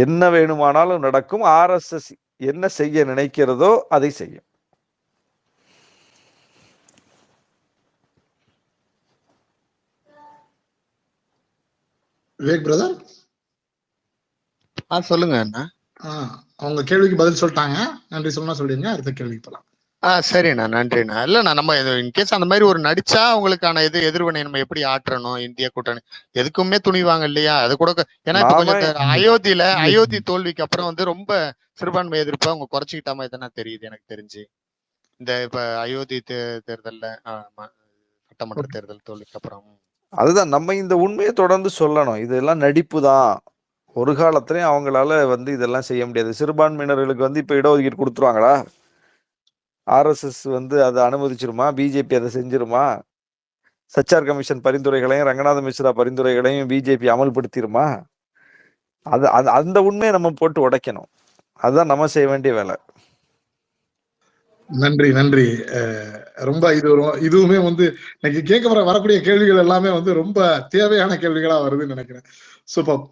என்ன வேணுமானாலும் நடக்கும். RSS என்ன செய்ய நினைக்கிறதோ அதை செய்யும். விவேக் பிரதர், சொல்லுங்க அண்ணா. அவங்க கேள்விக்கு பதில் சொல்லிட்டாங்க. நன்றி சொல்லலாம் சொல்லிருங்க. அடுத்த கேள்விக்கு போலாம். சரிண்ணா, நன்றிண்ணா. இல்லண்ணா, நம்ம இன்கேஸ் அந்த மாதிரி ஒரு நடிச்சா அவங்களுக்கான எதிர்வினை நம்ம எப்படி ஆற்றணும்? இந்திய கூட்டணி எதுக்குமே துணிவாங்க இல்லையா? அது கூட ஏன்னா இப்ப கொஞ்சம் அயோத்தி தோல்விக்கு அப்புறம் ரொம்ப சிறுபான்மை எதிர்ப்பை அவங்க குறைச்சிக்கிட்ட மாதிரி தானே தெரியுது எனக்கு தெரிஞ்சு. இந்த இப்ப அயோத்தி தேர்தல்ல சட்டமன்ற தேர்தல் தோல்விக்கு அப்புறம் அதுதான் நம்ம இந்த உண்மையை தொடர்ந்து சொல்லணும். இதெல்லாம் நடிப்பு தான். ஒரு காலத்திலயும் அவங்களால வந்து இதெல்லாம் செய்ய முடியாது. சிறுபான்மையினர்களுக்கு வந்து இப்ப இடஒதுக்கீடு கொடுத்துருவாங்களா? ஆர்எஸ்எஸ் வந்து அதை அனுமதிச்சிருமா? பிஜேபி அதை செஞ்சிருமா? சச்சார் கமிஷன் பரிந்துரைகளையும் ரங்கநாத மிஸ்ரா பரிந்துரைகளையும் பிஜேபி அமல்படுத்திருமா? அது அது அந்த உண்மையை நம்ம போட்டு உடைக்கணும். அதுதான் நம்ம செய்ய வேண்டிய வேலை. நன்றி நன்றி. ரொம்ப இதுவுமே வந்து இன்னைக்கு கேட்க வரக்கூடிய கேள்விகள் எல்லாமே வந்து ரொம்ப தேவையான கேள்விகளா வருதுன்னு நினைக்கிறேன். சூப்பர்.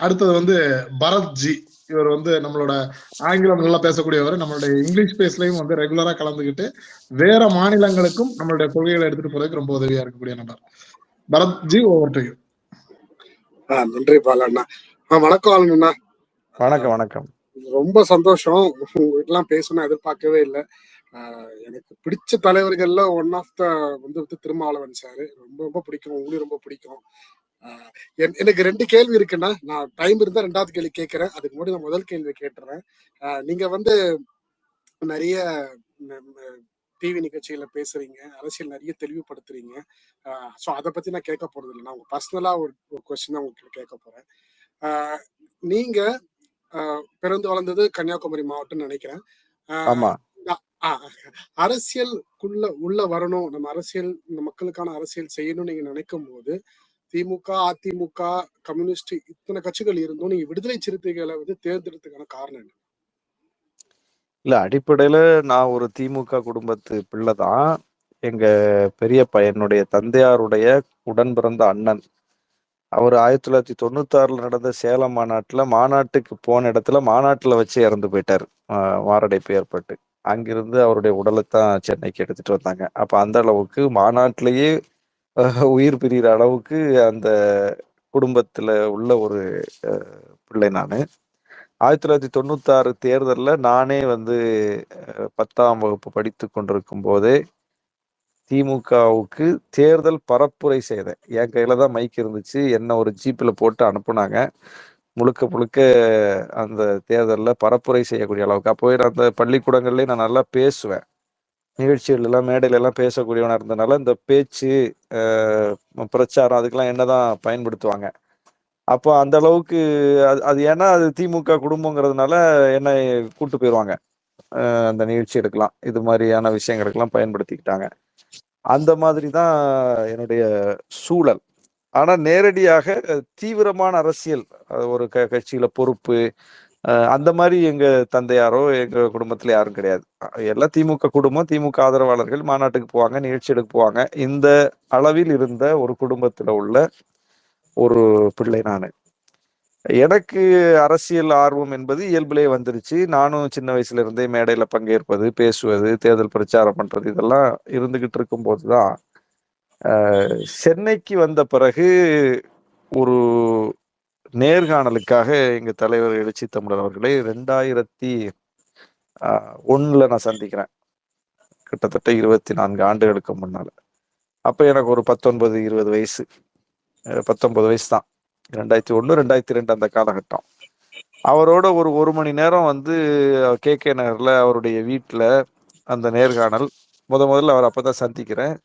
அடுத்தது வந்து பரத்ஜி. இவர் வந்து நம்மளோட ஆங்கிலம் நல்லா பேசக்கூடியவர். நம்மளுடைய இங்கிலீஷ் பேஸ்லயும் வந்து ரெகுலரா கலந்துக்கிட்டு வேற மாநிலங்களுக்கும் நம்மளுடைய கொள்கைகளை எடுத்துட்டு போறதுக்கு ரொம்ப உதவியா இருக்கக்கூடிய நபர். பரத்ஜி, ஓவர் டு யூ. நன்றி பாலண்ணா. வணக்கம் அண்ணா. வணக்கம் வணக்கம். ரொம்ப சந்தோஷம். உங்ககிட்டலாம் பேசணும் எதிர்பார்க்கவே இல்லை. எனக்கு பிடிச்ச தலைவர்கள்ல ஒன் ஆஃப் த வந்து திருமாவளவன் சாரு. ரொம்ப ரொம்ப பிடிக்கும். உங்களையும் ரொம்ப பிடிக்கும். எனக்கு 2 கேள்வி இருக்குண்ணா. நான் டைம் இருந்தா 2வது கேள்வி கேட்கிறேன். அதுக்கு முன்னாடி நான் முதல் கேள்வி கேட்டுறேன். நீங்க வந்து நிறைய டிவி நிகழ்ச்சிகளை பேசுறீங்க, அரசியல் நிறைய தெளிவுபடுத்துறீங்க. ஸோ அதை பத்தி நான் கேட்க போறது இல்லை. நான் உங்க பர்சனலா ஒரு கொஸ்டின் தான் உங்ககிட்ட கேட்க போறேன். நீங்க பிறந்து வளர்ந்தது கன்னியாகுமரி மாவட்டம் நினைக்கிறேன். ஆமா. அரசியலுக்குள்ள உள்ள வரணும், நம்ம அரசியல், இந்த மக்களுக்கான அரசியல் செய்யணும்னு நீங்க நினைக்கும் போது திமுக, அதிமுக, கம்யூனிஸ்ட் இத்தனை கட்சிகள் இருந்தும் நீங்க விடுதலை சிறுத்தைகளை வந்து தேர்ந்தெடுத்ததுக்கான காரணம் என்ன? இல்ல, அடிப்படையில நான் ஒரு திமுக குடும்பத்து பிள்ளை தான். எங்க பெரியப்பா, என்னுடைய தந்தையாருடைய உடன் பிறந்த அண்ணன், அவர் 1996 நடந்த சேலம் மாநாட்டுக்கு போன இடத்துல மாநாட்டுல வச்சு இறந்து போயிட்டார். மாரடைப்பு ஏற்பட்டு. அங்கிருந்து அவருடைய உடலைத்தான் சென்னைக்கு எடுத்துட்டு வந்தாங்க. அப்ப அந்த அளவுக்கு மாநாட்டிலேயே உயிர் பிரிகிற அளவுக்கு அந்த குடும்பத்துல உள்ள ஒரு பிள்ளை நானு. 1996 தேர்தல்ல நானே வந்து 10ஆம் வகுப்பு படித்து கொண்டிருக்கும் போதே திமுகவுக்கு தேர்தல் பரப்புரை செய்தேன். என் கையில தான் மைக் இருந்துச்சு. என்ன ஒரு ஜீப்ல போட்டு அனுப்புனாங்க. முழுக்க அந்த தேர்தல்ல பரப்புரை செய்யக்கூடிய அளவுக்கு. அப்போவே அந்த பள்ளிக்கூடங்கள்லயே நான் நல்லா பேசுவேன். நிகழ்ச்சிகள் எல்லாம் மேடையில எல்லாம் பேசக்கூடியவனா இருந்தனால இந்த பேச்சு, பிரச்சாரம் அதுக்கெல்லாம் என்னதான் பயன்படுத்துவாங்க. அப்போ அந்த அளவுக்கு அது ஏன்னா அது திமுக குடும்பங்கிறதுனால என்னை கூட்டு போயிடுவாங்க. அந்த நிகழ்ச்சி எடுக்கலாம், இது மாதிரியான விஷயங்களுக்கெல்லாம் பயன்படுத்திக்கிட்டாங்க. அந்த மாதிரி தான் என்னுடைய சூழல். ஆனா நேரடியாக தீவிரமான அரசியல், ஒரு கட்சியில பொறுப்பு, அந்த மாதிரி எங்க தந்தையாரோ எங்க குடும்பத்துல யாரும் கிடையாது. எல்லாம் திமுக குடும்பம், திமுக ஆதரவாளர்கள் மாநாட்டுக்கு போவாங்க, நிகழ்ச்சி எடுக்க போவாங்க. இந்த அளவில் இருந்த ஒரு குடும்பத்துல உள்ள ஒரு பிள்ளை நானு. எனக்கு அரசியல் ஆர்வம் என்பது இயல்பிலே வந்துருச்சு. நானும் சின்ன வயசுல இருந்தே மேடையில பங்கேற்பது, பேசுவது, தேர்தல் பிரச்சாரம் பண்றது இதெல்லாம் இருந்துகிட்டு இருக்கும் போதுதான் சென்னைக்கு வந்த பிறகு ஒரு நேர்காணலுக்காக எங்க தலைவர் எழுச்சி தமிழர் அவர்களை 2001 நான் சந்திக்கிறேன். கிட்டத்தட்ட 24 ஆண்டுகளுக்கு முன்னால. அப்ப எனக்கு ஒரு 19-20 வயசு. 19 வயசு தான். 2001 2002 அந்த காலகட்டம். அவரோட ஒரு மணி நேரம் வந்து KK நகர்ல அவருடைய வீட்டுல அந்த நேர்காணல். முதல்ல அவர் அப்பதான் சந்திக்கிறேன்.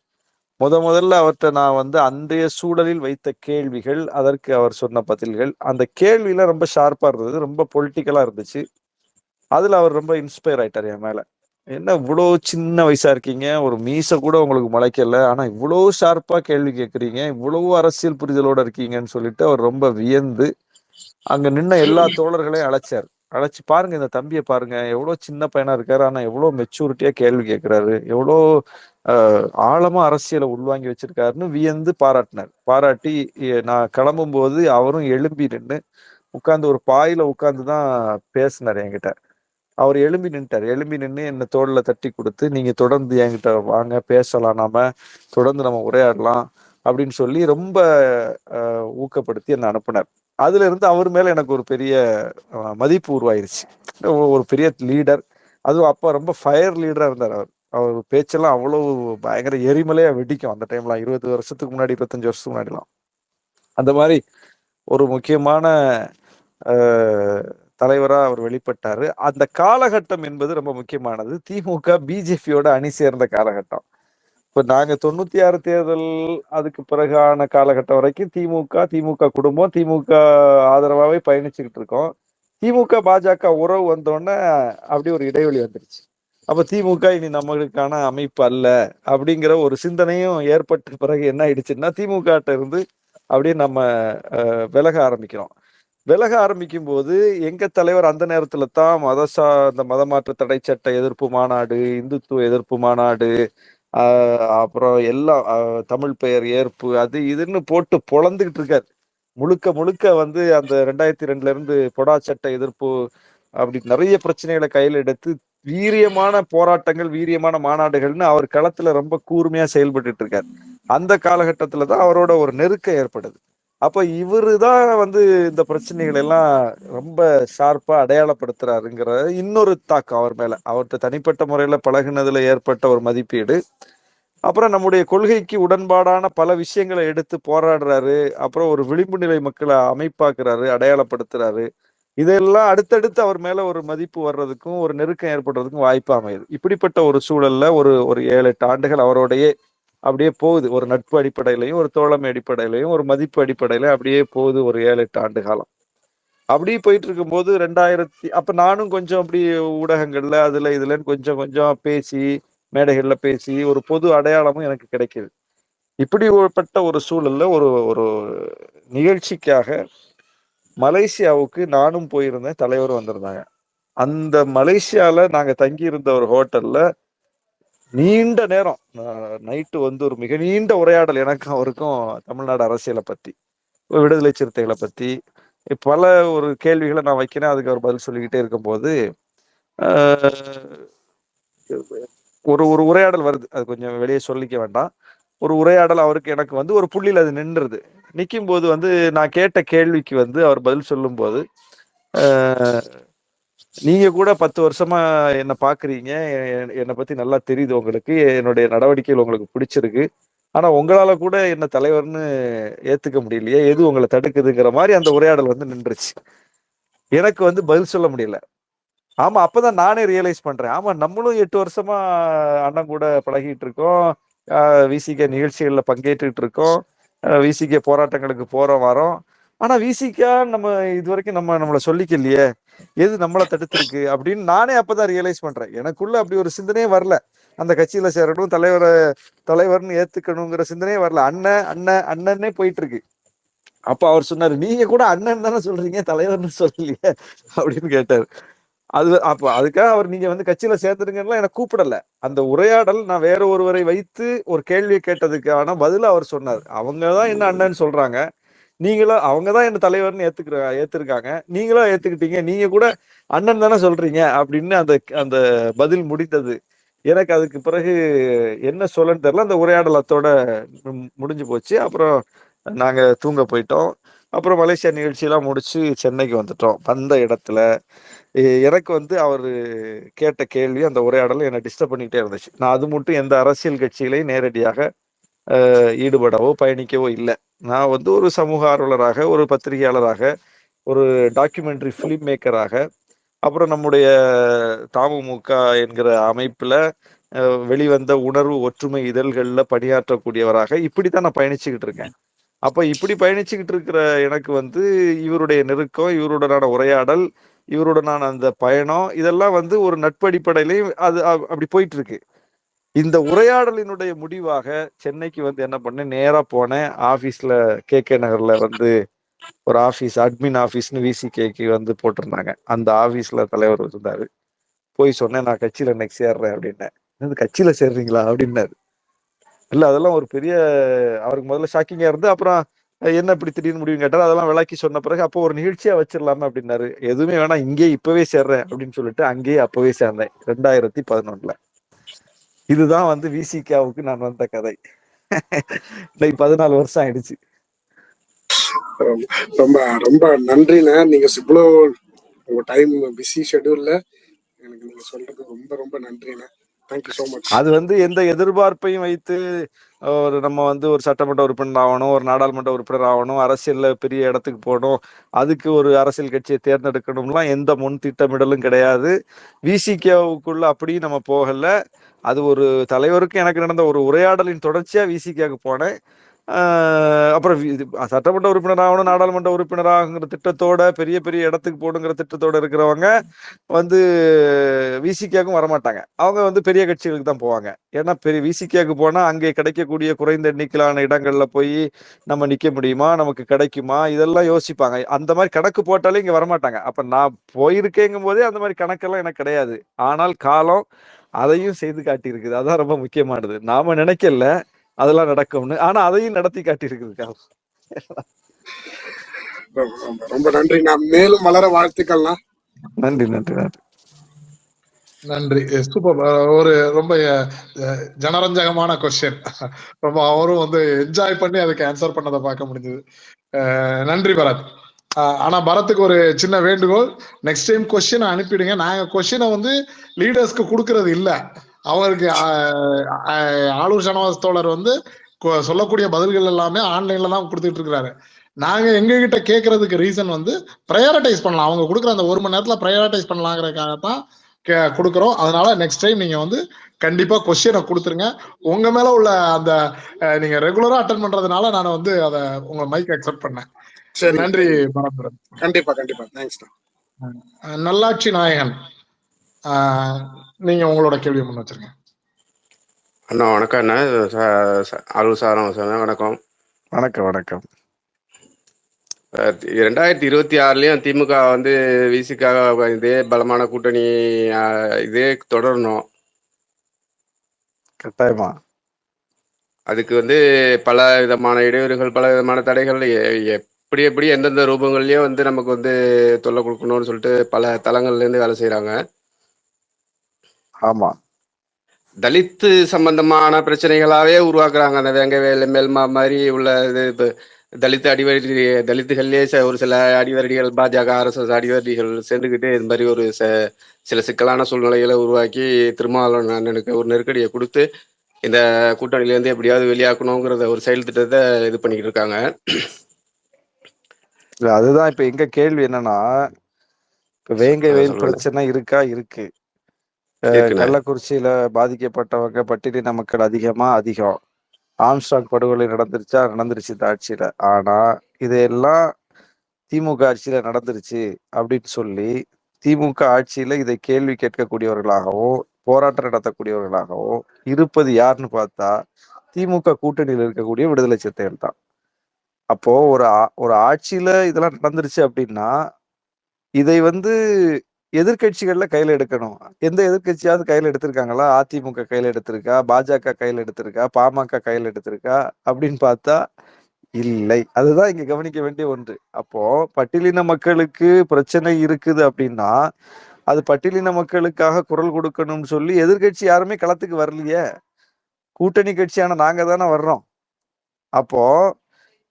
முதல்ல அவர்கிட்ட நான் வந்து அன்றைய சூழலில் வைத்த கேள்விகள், அதற்கு அவர் சொன்ன பதில்கள், அந்த கேள்வியில ரொம்ப ஷார்ப்பா இருந்தது, ரொம்ப பொலிட்டிக்கலா இருந்துச்சு. அதுல அவர் ரொம்ப இன்ஸ்பயர் ஆயிட்டார் என் மேல. என்ன இவ்வளோ சின்ன வயசா இருக்கீங்க, ஒரு மீசை கூட உங்களுக்கு முளைக்கல, ஆனா இவ்வளோ ஷார்ப்பா கேள்வி கேட்குறீங்க, இவ்வளவு அரசியல் புரிதலோட இருக்கீங்கன்னு சொல்லிட்டு அவர் ரொம்ப வியந்து அங்க நின்ன எல்லா தோழர்களையும் அழைச்சு பாருங்க, இந்த தம்பியை பாருங்க, எவ்வளவு சின்ன பையனா இருக்காரு, ஆனா எவ்வளவு மெச்சூரிட்டியா கேள்வி கேட்கிறாரு, எவ்வளோ ஆழமா அரசியலை உள்வாங்கி வச்சிருக்காருன்னு வியந்து பாராட்டி நான் கிளம்பும் போது அவரும் எழும்பி நின்று உட்கார்ந்து ஒரு பாயில உட்கார்ந்துதான் பேசினார் என்கிட்ட. அவர் எழும்பி நின்று என்னை தோல்ல தட்டி கொடுத்து, நீங்க தொடர்ந்து என்கிட்ட வாங்க, பேசலாம், நாம தொடர்ந்து நம்ம உரையாடலாம் அப்படின்னு சொல்லி ரொம்ப ஊக்கப்படுத்தி என்னை அனுப்புனார். அதுல இருந்து அவர் மேல எனக்கு ஒரு பெரிய மதிப்பு உருவாயிருச்சு. ஒரு பெரிய லீடர், அதுவும் அப்ப ரொம்ப ஃபயர் லீடரா இருந்தார். அவர் பேச்செல்லாம் அவ்வளவு பயங்கர எரிமலையா வெடிக்கும் அந்த டைம்லாம். 20 வருஷத்துக்கு முன்னாடி, 25 வருஷத்துக்கு முன்னாடிலாம் அந்த மாதிரி ஒரு முக்கியமான தலைவரா அவர் வெளிப்பட்டாரு. அந்த காலகட்டம் என்பது ரொம்ப முக்கியமானது. திமுக பிஜேபியோட அணி சேர்ந்த காலகட்டம். இப்ப நாங்க 96 தேர்தல் அதுக்கு பிறகான காலகட்டம் வரைக்கும் திமுக குடும்பம், திமுக ஆதரவாவே பயணிச்சுக்கிட்டு இருக்கோம். திமுக பாஜக உறவு வந்தோடனே அப்படியே ஒரு இடைவெளி வந்துருச்சு. அப்ப திமுக இனி நம்மளுக்கான அமைப்பு அல்ல அப்படிங்கிற ஒரு சிந்தனையும் ஏற்பட்ட பிறகு என்ன ஆயிடுச்சுன்னா, திமுக இருந்து அப்படியே நம்ம விலக ஆரம்பிக்கிறோம். விலக ஆரம்பிக்கும் போது எங்க தலைவர் அந்த நேரத்துல தான் இந்த மதமாற்ற தடை சட்ட எதிர்ப்பு மாநாடு, இந்துத்துவ எதிர்ப்பு மாநாடு, அப்புறம் எல்லாம் தமிழ் பெயர் ஏற்பு, அது இதுன்னு போட்டு பொழந்துகிட்டு இருக்காரு. முழுக்க முழுக்க வந்து அந்த 2002 இருந்து பொடா சட்ட எதிர்ப்பு அப்படி நிறைய பிரச்சனைகளை கையில் எடுத்து வீரியமான போராட்டங்கள், வீரியமான மாநாடுகள்னு அவர் களத்துல ரொம்ப கூர்மையா செயல்பட்டு இருக்காரு. அந்த காலகட்டத்துல தான் அவரோட ஒரு நெருக்கம் ஏற்படுது. அப்ப இவரு தான் வந்து இந்த பிரச்சனைகள் எல்லாம் ரொம்ப ஷார்ப்பா அடையாளப்படுத்துறாருங்கிற இன்னொரு தாக்கம் அவர் மேல. அவர்கிட்ட தனிப்பட்ட முறையில பழகுனதுல ஏற்பட்ட ஒரு மதிப்பீடு, அப்புறம் நம்முடைய கொள்கைக்கு உடன்பாடான பல விஷயங்களை எடுத்து போராடுறாரு, அப்புறம் ஒரு விளிம்பு நிலை மக்களை அமைப்பாக்குறாரு, அடையாளப்படுத்துறாரு. இதெல்லாம் அடுத்தடுத்து அவர் மேல ஒரு மதிப்பு வர்றதுக்கும் ஒரு நெருக்கம் ஏற்படுறதுக்கும் வாய்ப்பு அமையுது. இப்படிப்பட்ட ஒரு சூழல்ல ஒரு 7-8 ஆண்டுகள் அவரோடையே அப்படியே போகுது. ஒரு நட்பு அடிப்படையிலையும், ஒரு தோழமை அடிப்படையிலையும், ஒரு மதிப்பு அடிப்படையிலையும் அப்படியே போகுது ஒரு 7-8 ஆண்டு காலம். அப்படியே போயிட்டு இருக்கும்போது அப்ப நானும் கொஞ்சம் அப்படி ஊடகங்கள்ல அதுல இதுலன்னு கொஞ்சம் கொஞ்சம் பேசி, மேடைகள்ல பேசி ஒரு பொது அடையாளமும் எனக்கு கிடைக்குது. இப்படிப்பட்ட ஒரு சூழல்ல ஒரு ஒரு நிகழ்ச்சிக்காக மலேசியாவுக்கு நானும் போயிருந்தேன், தலைவரும் வந்திருந்தாங்க. அந்த மலேசியால நாங்க தங்கி இருந்த ஒரு ஹோட்டல்ல நீண்ட நேரம் நைட்டு வந்து ஒரு மிக நீண்ட உரையாடல் எனக்கும் அவருக்கும் தமிழ்நாடு அரசியலை பத்தி, விடுதலை சிறுத்தைகளை பத்தி பல ஒரு கேள்விகளை நான் வைக்கிறேன். அதுக்கு அவர் பதில் சொல்லிக்கிட்டே இருக்கும்போது ஒரு ஒரு உரையாடல் வருது. அது கொஞ்சம் வெளியே சொல்லிக்க வேண்டாம். ஒரு உரையாடல் அவருக்கு எனக்கு வந்து ஒரு புள்ளியில் அது நின்றுது. நிற்கும் போது வந்து நான் கேட்ட கேள்விக்கு வந்து அவர் பதில் சொல்லும் போது, நீங்க கூட 10 வருஷமா என்ன பாக்குறீங்க, என்னை பத்தி நல்லா தெரியுது உங்களுக்கு, என்னுடைய நடவடிக்கைகள் உங்களுக்கு பிடிச்சிருக்கு, ஆனா உங்களால கூட என்ன தலைவர்னு ஏத்துக்க முடியலையே, எது உங்களை தடுக்குதுங்கிற மாதிரி அந்த உரையாடல் வந்து நின்றுச்சு. எனக்கு வந்து பதில் சொல்ல முடியல. ஆமா, அப்பதான் நானே ரியலைஸ் பண்றேன். ஆமா, நம்மளும் 8 வருஷமா அண்ணன் கூட பழகிட்டு இருக்கோம், விசிக நிகழ்ச்சிகள்ல பங்கேற்றுட்டு இருக்கோம், விசிக போராட்டங்களுக்கு போறோம் வரோம். ஆனா விசிகா நம்ம இது வரைக்கும் நம்மளை சொல்லிக்கலையே, எது நம்மளை தடுத்திருக்கு அப்படின்னு நானே அப்பதான் ரியலைஸ் பண்றேன். எனக்குள்ள அப்படி ஒரு சிந்தனையே வரல. அந்த கட்சியில சேரணும், தலைவர்னு ஏத்துக்கணுங்கிற சிந்தனையே வரல. அண்ணன் அண்ணன் அண்ணன்னே போயிட்டு இருக்கு. அப்ப அவர் சொன்னாரு, நீங்க கூட அண்ணன் தானே சொல்றீங்க, தலைவர்னு சொல்லலையே அப்படின்னு கேட்டாரு. அப்ப அதுக்காக அவர் நீங்க வந்து கட்சியில சேர்த்துருங்கன்னா எனக்கு கூப்பிடல. அந்த உரையாடல் நான் வேற ஒருவரை வைத்து ஒரு கேள்வியை கேட்டதுக்கான பதில அவர் சொன்னார். அவங்கதான் என்ன அண்ணன்னு சொல்றாங்க, நீங்களும் அவங்கதான் என்ன தலைவர்னு ஏத்துருக்காங்க, நீங்களும் ஏத்துக்கிட்டீங்க, நீங்க கூட அண்ணன் தானே சொல்றீங்க அப்படின்னு அந்த அந்த பதில் முடித்தது. எனக்கு அதுக்கு பிறகு என்ன சொல்லன்னு தெரியல. அந்த உரையாடல் அத்தோட முடிஞ்சு போச்சு. அப்புறம் நாங்க தூங்க போயிட்டோம். அப்புறம் மலேசியா நிகழ்ச்சியெல்லாம் முடிச்சு சென்னைக்கு வந்துட்டோம். வந்த இடத்துல எனக்கு வந்து அவர் கேட்ட கேள்வி, அந்த உரையாடல் என்னை டிஸ்டர்ப் பண்ணிக்கிட்டே இருந்துச்சு. நான் அது மட்டும் எந்த அரசியல் கட்சியிலையும் நேரடியாக ஈடுபடவோ பயணிக்கவோ இல்லை. நான் வந்து ஒரு சமூக ஆர்வலராக, ஒரு பத்திரிகையாளராக, ஒரு டாக்குமெண்ட்ரி ஃபிலிம் மேக்கராக, அப்புறம் நம்முடைய தமுமுக என்கிற அமைப்புல வெளிவந்த உணர்வு ஒற்றுமை இதழ்கள்ல பணியாற்றக்கூடியவராக இப்படித்தான் நான் பயணிச்சுக்கிட்டு இருக்கேன். அப்ப இப்படி பயணிச்சுக்கிட்டு இருக்கிற எனக்கு வந்து இவருடைய நெருக்கம், இவருடனான உரையாடல், இவருடனான அந்த பயணம், இதெல்லாம் வந்து ஒரு நட்பு அடிப்படையிலையும் அது அப்படி போயிட்டு இருக்கு. இந்த உரையாடலினுடைய முடிவாக சென்னைக்கு வந்து என்ன பண்ணேன், நேரா போனேன். ஆபீஸ்ல KK நகர்ல வந்து ஒரு ஆபீஸ், அட்மின் ஆபீஸ்னு விசிகேக்கு வந்து போட்டிருந்தாங்க. அந்த ஆபீஸ்ல தலைவர் இருந்தாரு. போய் சொன்னேன், நான் கட்சியில இன்னைக்கு சேர்றேன் அப்படின்னேன். கட்சியில சேர்றீங்களா அப்படின்னாரு. இல்ல அதெல்லாம் ஒரு பெரிய, அவருக்கு முதல்ல ஷாக்கிங்கா இருந்து, அப்புறம் என்ன இப்படி திடீர்னு முடிவு கேட்டாரு. அதெல்லாம் விளக்கி சொன்ன பிறகு அப்போ ஒரு நிகழ்ச்சியா வச்சிடலாமா அப்படின்னாரு. எதுவுமே வேணாம், இங்கே இப்பவே சேர்றேன் அப்படின்னு சொல்லிட்டு அங்கேயே அப்பவே சேர்ந்தேன் 2011. இதுதான் வந்து விசிகாவுக்கு நான் வந்த கதை. இன்னைக்கு 14 வருஷம் ஆயிடுச்சு. ரொம்ப ரொம்ப நன்றிண்ணே. நீங்க இவ்வளோ உங்க டைம் பிஸி ஷெட்யூல்ல எனக்கு நீங்க சொல்றது ரொம்ப ரொம்ப நன்றிண்ணே. Thank you so much. அது வந்து எந்த எதிர்பார்ப்பையும் வைத்து நம்ம வந்து ஒரு சட்டமன்ற உறுப்பினர் ஆகணும், ஒரு நாடாளுமன்ற உறுப்பினர் ஆகணும், அரசியல்ல பெரிய இடத்துக்கு போகணும், அதுக்கு ஒரு அரசியல் கட்சியை தேர்ந்தெடுக்கணும்லாம் எந்த முன் திட்டமிடலும் கிடையாது. விசிகேவுக்குள்ள அப்படியும் நம்ம போகல. அது ஒரு தலைவருக்கு எனக்கு நடந்த ஒரு உரையாடலின் தொடர்ச்சியா விசிகாக்கு போனேன். அப்புறம் சட்டமன்ற உறுப்பினர் ஆகணும், நாடாளுமன்ற உறுப்பினர் ஆகுங்கிற திட்டத்தோட, பெரிய பெரிய இடத்துக்கு போடுங்கிற திட்டத்தோட இருக்கிறவங்க வந்து விசிகாக்கும் வரமாட்டாங்க. அவங்க வந்து பெரிய கட்சிகளுக்கு தான் போவாங்க. ஏன்னா பெரிய விசிகாக்கு போனா அங்கே கிடைக்கக்கூடிய குறைந்த எண்ணிக்கையிலான இடங்கள்ல போய் நம்ம நிக்க முடியுமா, நமக்கு கிடைக்குமா, இதெல்லாம் யோசிப்பாங்க. அந்த மாதிரி கணக்கு போட்டாலே இங்க வரமாட்டாங்க. அப்ப நான் போயிருக்கேங்கும் போதே அந்த மாதிரி கணக்கெல்லாம் எனக்கு கிடையாது. ஆனால் காலம் அதையும் செய்து காட்டி இருக்குது. அதான் ரொம்ப முக்கியமானது. நாம நினைக்கல அதெல்லாம் நடக்கும்னு, ஆனா அதையும் நடத்தி காட்டி இருக்குது. ரொம்ப நன்றி. நான் மேலும் வளர வாழ்த்துக்கள்லாம். நன்றி நன்றி நன்றி நன்றி. சூப்பர். ஒரு ரொம்ப ஜனரஞ்சகமான கொஸ்டின். ரொம்ப அவரும் வந்து என்ஜாய் பண்ணி அதுக்கு ஆன்சர் பண்ணதை பார்க்க முடிஞ்சது. நன்றி பரத். ஆனா பரத்துக்கு ஒரு சின்ன வேண்டுகோள், நெக்ஸ்ட் டைம் கொஸ்டின் அனுப்பிடுங்க. நாங்க கொஸ்டினை வந்து லீடர்ஸ்க்கு கொடுக்கறது இல்ல. அவங்களுக்கு ஆளூர் ஷானவாஸ் தோழர் வந்து சொல்லக்கூடிய பதில்கள் எல்லாமே ஆன்லைன்ல தான் கொடுத்துட்டு இருக்கிறாரு. நாங்க எங்க கிட்ட கேட்கறதுக்கு ரீசன் வந்து ப்ரையாரிட்டைஸ் பண்ணலாம். அவங்க கொடுக்குற அந்த 1 மணி நேரத்துல ப்ரையாரிட்டைஸ் பண்ணலாங்கிறதுக்காகத்தான் கொடுக்குறோம். அதனால நெக்ஸ்ட் டைம் நீங்க வந்து கண்டிப்பா கொஸ்டினை கொடுத்துருங்க. உங்க மேல உள்ள அந்த நீங்க ரெகுலரா அட்டன் பண்றதுனால நான் வந்து அதை உங்க மைக் அக்செப்ட் பண்ணேன். சரி, நன்றி பரத். கண்டிப்பா கண்டிப்பா. தேங்க்ஸ். நல்லாட்சி நாயகன், நீங்க உங்களோட கேள்வியை முன் வச்சிருங்க. அண்ணா வணக்கம். அண்ணா ஆளூர் சாரம் வணக்கம். வணக்கம் வணக்கம். 2026லயும் திமுக வந்து விசிக்காக இதே பலமான கூட்டணி இதே தொடரணும். கட்டாயமா. அதுக்கு வந்து பல விதமான இடையூறுகள், பல விதமான தடைகள், எப்படி எந்தெந்த ரூபங்கள்லயும் வந்து நமக்கு வந்து தொல்லை கொடுக்கணும்னு சொல்லிட்டு பல தளங்கள்ல இருந்து வேலை செய்யறாங்க. ஆமா. தலித்து சம்பந்தமான பிரச்சனைகளாவே உருவாக்குறாங்க. அந்த வேங்க வேலை மேல்மா மாதிரி உள்ள இது தலித்து அடிவரடி, தலித்துகள்லேயே ஒரு சில அடிவரடிகள், பாஜக RSS அடிவரடிகள் சேர்ந்துக்கிட்டு இது மாதிரி ஒரு சில சிக்கலான சூழ்நிலைகளை உருவாக்கி திருமாவளவன் அண்ணனுக்கு ஒரு நெருக்கடியை கொடுத்து இந்த கூட்டணியிலேருந்து எப்படியாவது வெளியாக்கணுங்கிறத ஒரு செயல் திட்டத்தை இது பண்ணிக்கிட்டு இருக்காங்க. அதுதான் இப்ப எங்க கேள்வி என்னன்னா, இப்ப வேங்கை வயல் பிரச்சனை இருக்கா? இருக்கு. கள்ளக்குறிச்சியில பாதிக்கப்பட்டவங்க பட்டியலின மக்கள் அதிகம். ஆம்ஸ்டாங் படுகொலை நடந்துருச்சு இந்த ஆட்சியில. ஆனா இதையெல்லாம் திமுக ஆட்சியில நடந்துருச்சு அப்படின்னு சொல்லி திமுக ஆட்சியில இதை கேள்வி கேட்கக்கூடியவர்களாகவோ போராட்டம் நடத்தக்கூடியவர்களாகவோ இருப்பது யாருன்னு பார்த்தா திமுக கூட்டணியில் இருக்கக்கூடிய விடுதலை சிறுத்தைகள் தான். அப்போ ஒரு ஆட்சியில இதெல்லாம் நடந்துருச்சு அப்படின்னா இதை வந்து எதிர்கட்சிகள்ல கையில எடுக்கணும். எந்த எதிர்கட்சியாவது கையில எடுத்திருக்காங்களா? அதிமுக கையில எடுத்திருக்கா? பாஜக கையில எடுத்திருக்கா? பாமக கையில எடுத்திருக்கா? அப்படின்னு பார்த்தா இல்லை. அதுதான் இங்க கவனிக்க வேண்டிய ஒன்று. அப்போ பட்டியலின மக்களுக்கு பிரச்சனை இருக்குது அப்படின்னா அது பட்டியலின மக்களுக்காக குரல் கொடுக்கணும்னு சொல்லி எதிர்கட்சி யாருமே களத்துக்கு வரலையே. கூட்டணி கட்சியான நாங்க தானே வர்றோம். அப்போ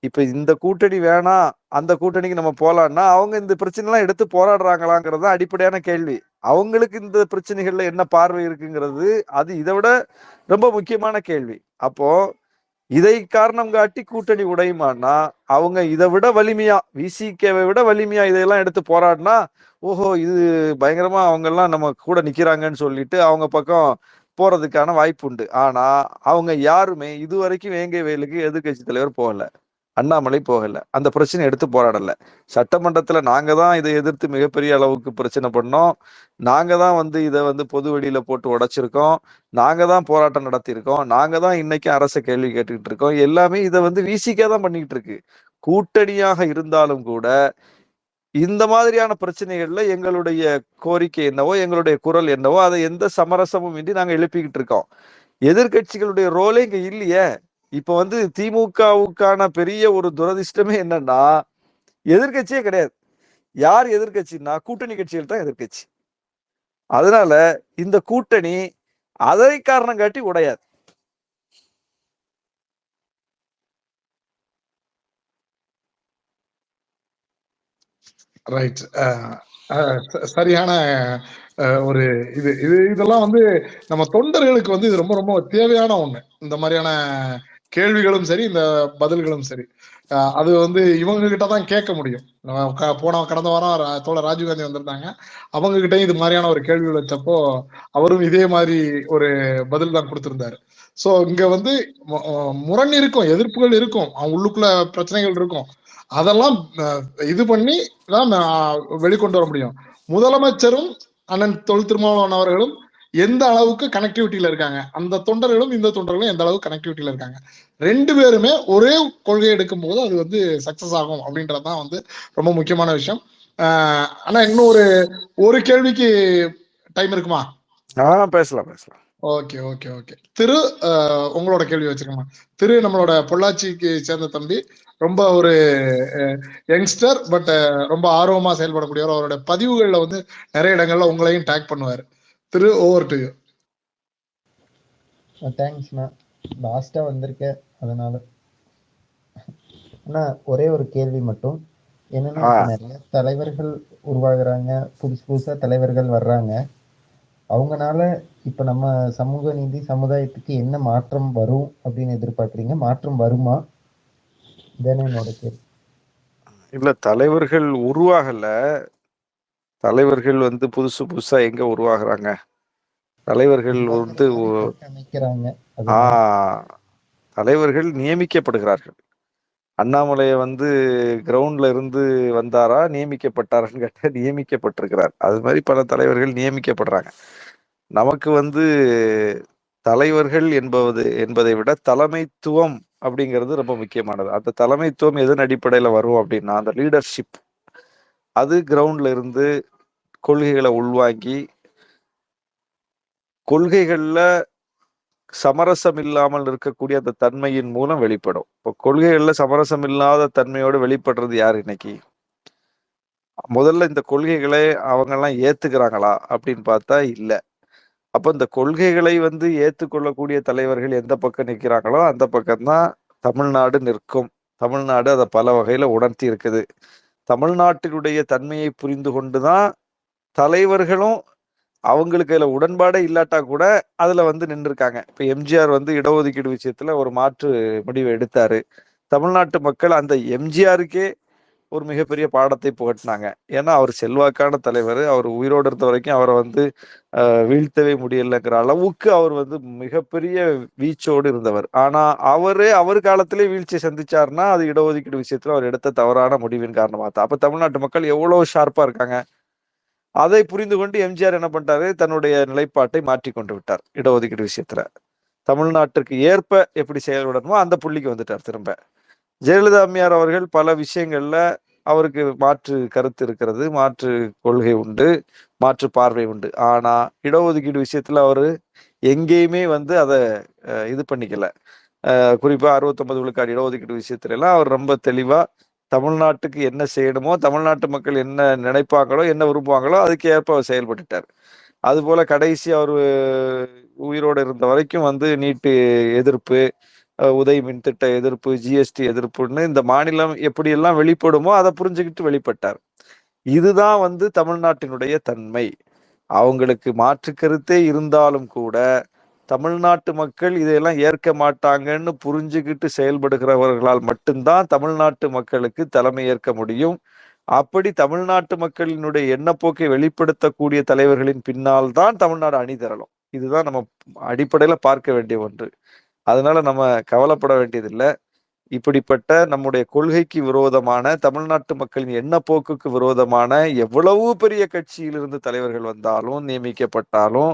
இப்ப இந்த கூட்டணி வேணாம், அந்த கூட்டணிக்கு நம்ம போலான்னா அவங்க இந்த பிரச்சனை எல்லாம் எடுத்து போராடுறாங்களாங்கிறது அடிப்படையான கேள்வி. அவங்களுக்கு இந்த பிரச்சனைகள்ல என்ன பார்வை இருக்குங்கிறது அது இதை விட ரொம்ப முக்கியமான கேள்வி. அப்போ இதை காரணம் காட்டி கூட்டணி உடையுமானா அவங்க இதை விட வலிமையா, விசிகேவை விட வலிமையா இதையெல்லாம் எடுத்து போராடினா ஓஹோ இது பயங்கரமா அவங்க எல்லாம் நம்ம கூட நிக்கிறாங்கன்னு சொல்லிட்டு அவங்க பக்கம் போறதுக்கான வாய்ப்பு உண்டு. ஆனா அவங்க யாருமே இதுவரைக்கும் வேங்கை வயலுக்கு எதிர்கட்சி தலைவர் போகல, அண்ணாமலை போகல, அந்த பிரச்சனை எடுத்து போராடல. சட்டமன்றத்துல நாங்க தான் இதை எதிர்த்து மிகப்பெரிய அளவுக்கு பிரச்சனை பண்ணோம். நாங்க தான் வந்து இதை வந்து பொது வெளியில போட்டு உடைச்சிருக்கோம். நாங்க தான் போராட்டம் நடத்தியிருக்கோம். நாங்க தான் இன்னைக்கு அரசை கேள்வி கேட்டுக்கிட்டு இருக்கோம். எல்லாமே இதை வந்து விசிகே தான் பண்ணிக்கிட்டு இருக்கு. கூட்டணியாக இருந்தாலும் கூட இந்த மாதிரியான பிரச்சனைகள்ல எங்களுடைய கோரிக்கை என்னவோ, எங்களுடைய குரல் என்னவோ அதை எந்த சமரசமும் இன்றி நாங்க எழுப்பிக்கிட்டு இருக்கோம். எதிர்கட்சிகளுடைய ரோலே இங்க இல்லையே. இப்ப வந்து திமுகவுக்கான பெரிய ஒரு துரதிர்ஷ்டமே என்னன்னா எதிர்கட்சியே கிடையாது. யார் எதிர்கட்சின்னா கூட்டணி கட்சிகள் தான் எதிர்கட்சி. அதனால இந்த கூட்டணி அதை காரணம் காட்டி உடையாது. ரைட். சரியான ஒரு இதெல்லாம் வந்து நம்ம தொண்டர்களுக்கு வந்து இது ரொம்ப ரொம்ப தேவையான ஒண்ணு. இந்த மாதிரியான கேள்விகளும் சரி, இந்த பதில்களும் சரி. அது வந்து இவங்க கிட்ட தான் கேட்க முடியும். கடந்த வாரம் தோழர் ராஜீவ்காந்தி வந்திருந்தாங்க. அவங்க கிட்டயும் இது மாதிரியான ஒரு கேள்விகள் வச்சப்போ அவரும் இதே மாதிரி ஒரு பதில் தான் கொடுத்திருந்தாரு. சோ இங்க வந்து முரண் இருக்கும், எதிர்ப்புகள் இருக்கும், உள்ளுக்குள்ள பிரச்சனைகள் இருக்கும். அதெல்லாம் இது பண்ணி தான் வெளிக்கொண்டு வர முடியும். முதலமைச்சரும் அண்ணன் தொல் திருமாவளவன் அவர்களும் எந்த அளவுக்கு கனெக்டிவிட்டியில இருக்காங்க, அந்த தொண்டர்களும் இந்த தொண்டர்களும் எந்த அளவுக்கு கனெக்டிவிட்டியில இருக்காங்க, ரெண்டு பேருமே ஒரே கொள்கை எடுக்கும் போது அது வந்து சக்சஸ் ஆகும் அப்படின்றதுதான் வந்து ரொம்ப முக்கியமான விஷயம். ஆனா இன்னும் ஒரு கேள்விக்கு டைம் இருக்குமா? பேசலாம். Okay okay okay. திரு உங்களோட கேள்வி வச்சிருக்கோமா? திரு நம்மளோட பொள்ளாச்சிக்கு சேர்ந்த தம்பி, ரொம்ப ஒரு யங்ஸ்டர், பட் ரொம்ப ஆர்வமா செயல்படக்கூடியவர். அவரோட பதிவுகள்ல வந்து நிறைய இடங்கள்ல உங்களையும் டேக் பண்ணுவாரு. திரு, ஓவர் டு யூ. தேங்க்ஸ்ண்ணா, லாஸ்டா வந்திருக்கேன் அதனால. அண்ணா ஒரே ஒரு கேள்வி மட்டும் என்னன்னா, நிறைய தலைவர்கள் உருவாகுறாங்க, புதுசா தலைவர்கள் வர்றாங்க. அவங்கனால இப்ப நம்ம சமூக நீதி சமுதாயத்துக்கு என்ன மாற்றம் வரும் அப்படின்னு எதிர்பார்க்குறீங்க? மாற்றம் வருமா? இதானே என்னோட கேள்வி. இல்ல, தலைவர்கள் உருவாகல. தலைவர்கள் வந்து புதுசா எங்க உருவாகுறாங்க? தலைவர்கள் வந்து அமைக்கிறாங்க. தலைவர்கள் நியமிக்கப்படுகிறார்கள். அண்ணாமலையை வந்து கிரவுண்ட்ல இருந்து வந்தாரா, நியமிக்கப்பட்டாரான்னு கேட்ட நியமிக்கப்பட்டிருக்கிறார். அது மாதிரி பல தலைவர்கள் நியமிக்கப்படுறாங்க. நமக்கு வந்து தலைவர்கள் என்பதை விட தலைமைத்துவம் அப்படிங்கிறது ரொம்ப முக்கியமானது. அந்த தலைமைத்துவம் எதன் அடிப்படையில வரும் அப்படின்னா, அந்த லீடர்ஷிப், அது கிரவுண்ட்ல இருந்து கொள்கைகளை உள்வாங்கி, கொள்கைகள்ல சமரசம் இல்லாமல் இருக்கக்கூடிய அந்த தன்மையின் மூலம் வெளிப்படும். இப்போ கொள்கைகள்ல சமரசம் இல்லாத தன்மையோடு வெளிப்படுறது யார் இன்னைக்கு? முதல்ல இந்த கொள்கைகளை அவங்க எல்லாம் ஏத்துக்கிறாங்களா அப்படின்னு பார்த்தா இல்ல. அப்ப இந்த கொள்கைகளை வந்து ஏற்றுக்கொள்ளக்கூடிய தலைவர்கள் எந்த பக்கம் நிற்கிறாங்களோ அந்த பக்கம்தான் தமிழ்நாடு நிற்கும். தமிழ்நாடு அதை பல வகையில உணர்த்தி இருக்குது. தமிழ்நாட்டினுடைய தன்மையை புரிந்து கொண்டுதான் தலைவர்களும் அவங்களுக்கு அதுல உடன்பாடே இல்லாட்டா கூட அதுல வந்து நின்றுருக்காங்க. இப்ப எம்ஜிஆர் வந்து இடஒதுக்கீடு விஷயத்துல ஒரு மாற்று முடிவை எடுத்தாரு. தமிழ்நாட்டு மக்கள் அந்த எம்ஜிஆருக்கே ஒரு மிகப்பெரிய பாடத்தை புகட்டினாங்க. ஏன்னா அவர் செல்வாக்கான தலைவர். அவர் உயிரோடு இருந்த வரைக்கும் அவரை வந்து வீழ்த்தவே முடியலைங்கிற அளவுக்கு அவர் வந்து மிகப்பெரிய வீச்சோடு இருந்தவர். ஆனா அவர் காலத்திலே வீழ்ச்சியை சந்திச்சாருன்னா அது இடஒதுக்கீடு விஷயத்துல அவர் எடுத்த தவறான முடிவின் காரணமா தான். அப்ப தமிழ்நாட்டு மக்கள் எவ்வளவு ஷார்ப்பா இருக்காங்க. அதை புரிந்து கொண்டு எம்ஜிஆர் என்ன பண்ணிட்டாரு, தன்னுடைய நிலைப்பாட்டை மாற்றி கொண்டு விட்டார். இடஒதுக்கீடு விஷயத்துல தமிழ்நாட்டிற்கு ஏற்ப எப்படி செயல்படணுமோ அந்த புள்ளிக்கு வந்துட்டார் திரும்ப. ஜெயலலிதா அம்மையார் அவர்கள் பல விஷயங்கள்ல அவருக்கு மாற்று கருத்து இருக்கிறது, மாற்று கொள்கை உண்டு, மாற்று பார்வை உண்டு. ஆனா இடஒதுக்கீடு விஷயத்துல அவரு எங்கேயுமே வந்து அதை இது பண்ணிக்கல. குறிப்பா 69 விழுக்காடு இடஒதுக்கீடு விஷயத்துல எல்லாம் அவர் ரொம்ப தெளிவா தமிழ்நாட்டுக்கு என்ன செய்யணுமோ, தமிழ்நாட்டு மக்கள் என்ன நினைப்பாங்களோ, என்ன விரும்புவாங்களோ அதுக்கு ஏற்ப அவர் செயல்பட்டுட்டார். அது போல கடைசி அவர் உயிரோடு இருந்த வரைக்கும் வந்து நீட்டு எதிர்ப்பு, உதய் மின்திட்ட எதிர்ப்பு, ஜிஎஸ்டி எதிர்ப்புன்னு இந்த மாநிலம் எப்படியெல்லாம் வெளிப்படுமோ அதை புரிஞ்சுக்கிட்டு வெளிப்பட்டார். இதுதான் வந்து தமிழ்நாட்டினுடைய தன்மை. அவங்களுக்கு மாற்று கருத்தே இருந்தாலும் கூட தமிழ்நாட்டு மக்கள் இதையெல்லாம் ஏற்க மாட்டாங்கன்னு புரிஞ்சுக்கிட்டு செயல்படுகிறவர்களால் மட்டும்தான் தமிழ்நாட்டு மக்களுக்கு தலைமை ஏற்க முடியும். அப்படி தமிழ்நாட்டு மக்களினுடைய எண்ணப்போக்கை வெளிப்படுத்தக்கூடிய தலைவர்களின் பின்னால் தான் தமிழ்நாடு அணி திரளும். இதுதான் நம்ம அடிப்படையில பார்க்க வேண்டிய ஒன்று. அதனால நம்ம கவலைப்பட வேண்டியதில்லை. இப்படிப்பட்ட நம்முடைய கொள்கைக்கு விரோதமான, தமிழ்நாட்டு மக்களின் எண்ணப்போக்குக்கு விரோதமான எவ்வளவு பெரிய கட்சியிலிருந்து தலைவர்கள் வந்தாலும், நியமிக்கப்பட்டாலும்,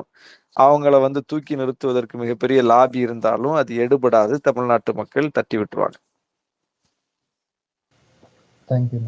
அவங்கள வந்து தூக்கி நிறுத்துவதற்கு மிகப்பெரிய லாபி இருந்தாலும் அது எடுபடாது. தமிழ்நாட்டு மக்கள் தட்டி விட்டுருவாங்க. தேங்க்யூ.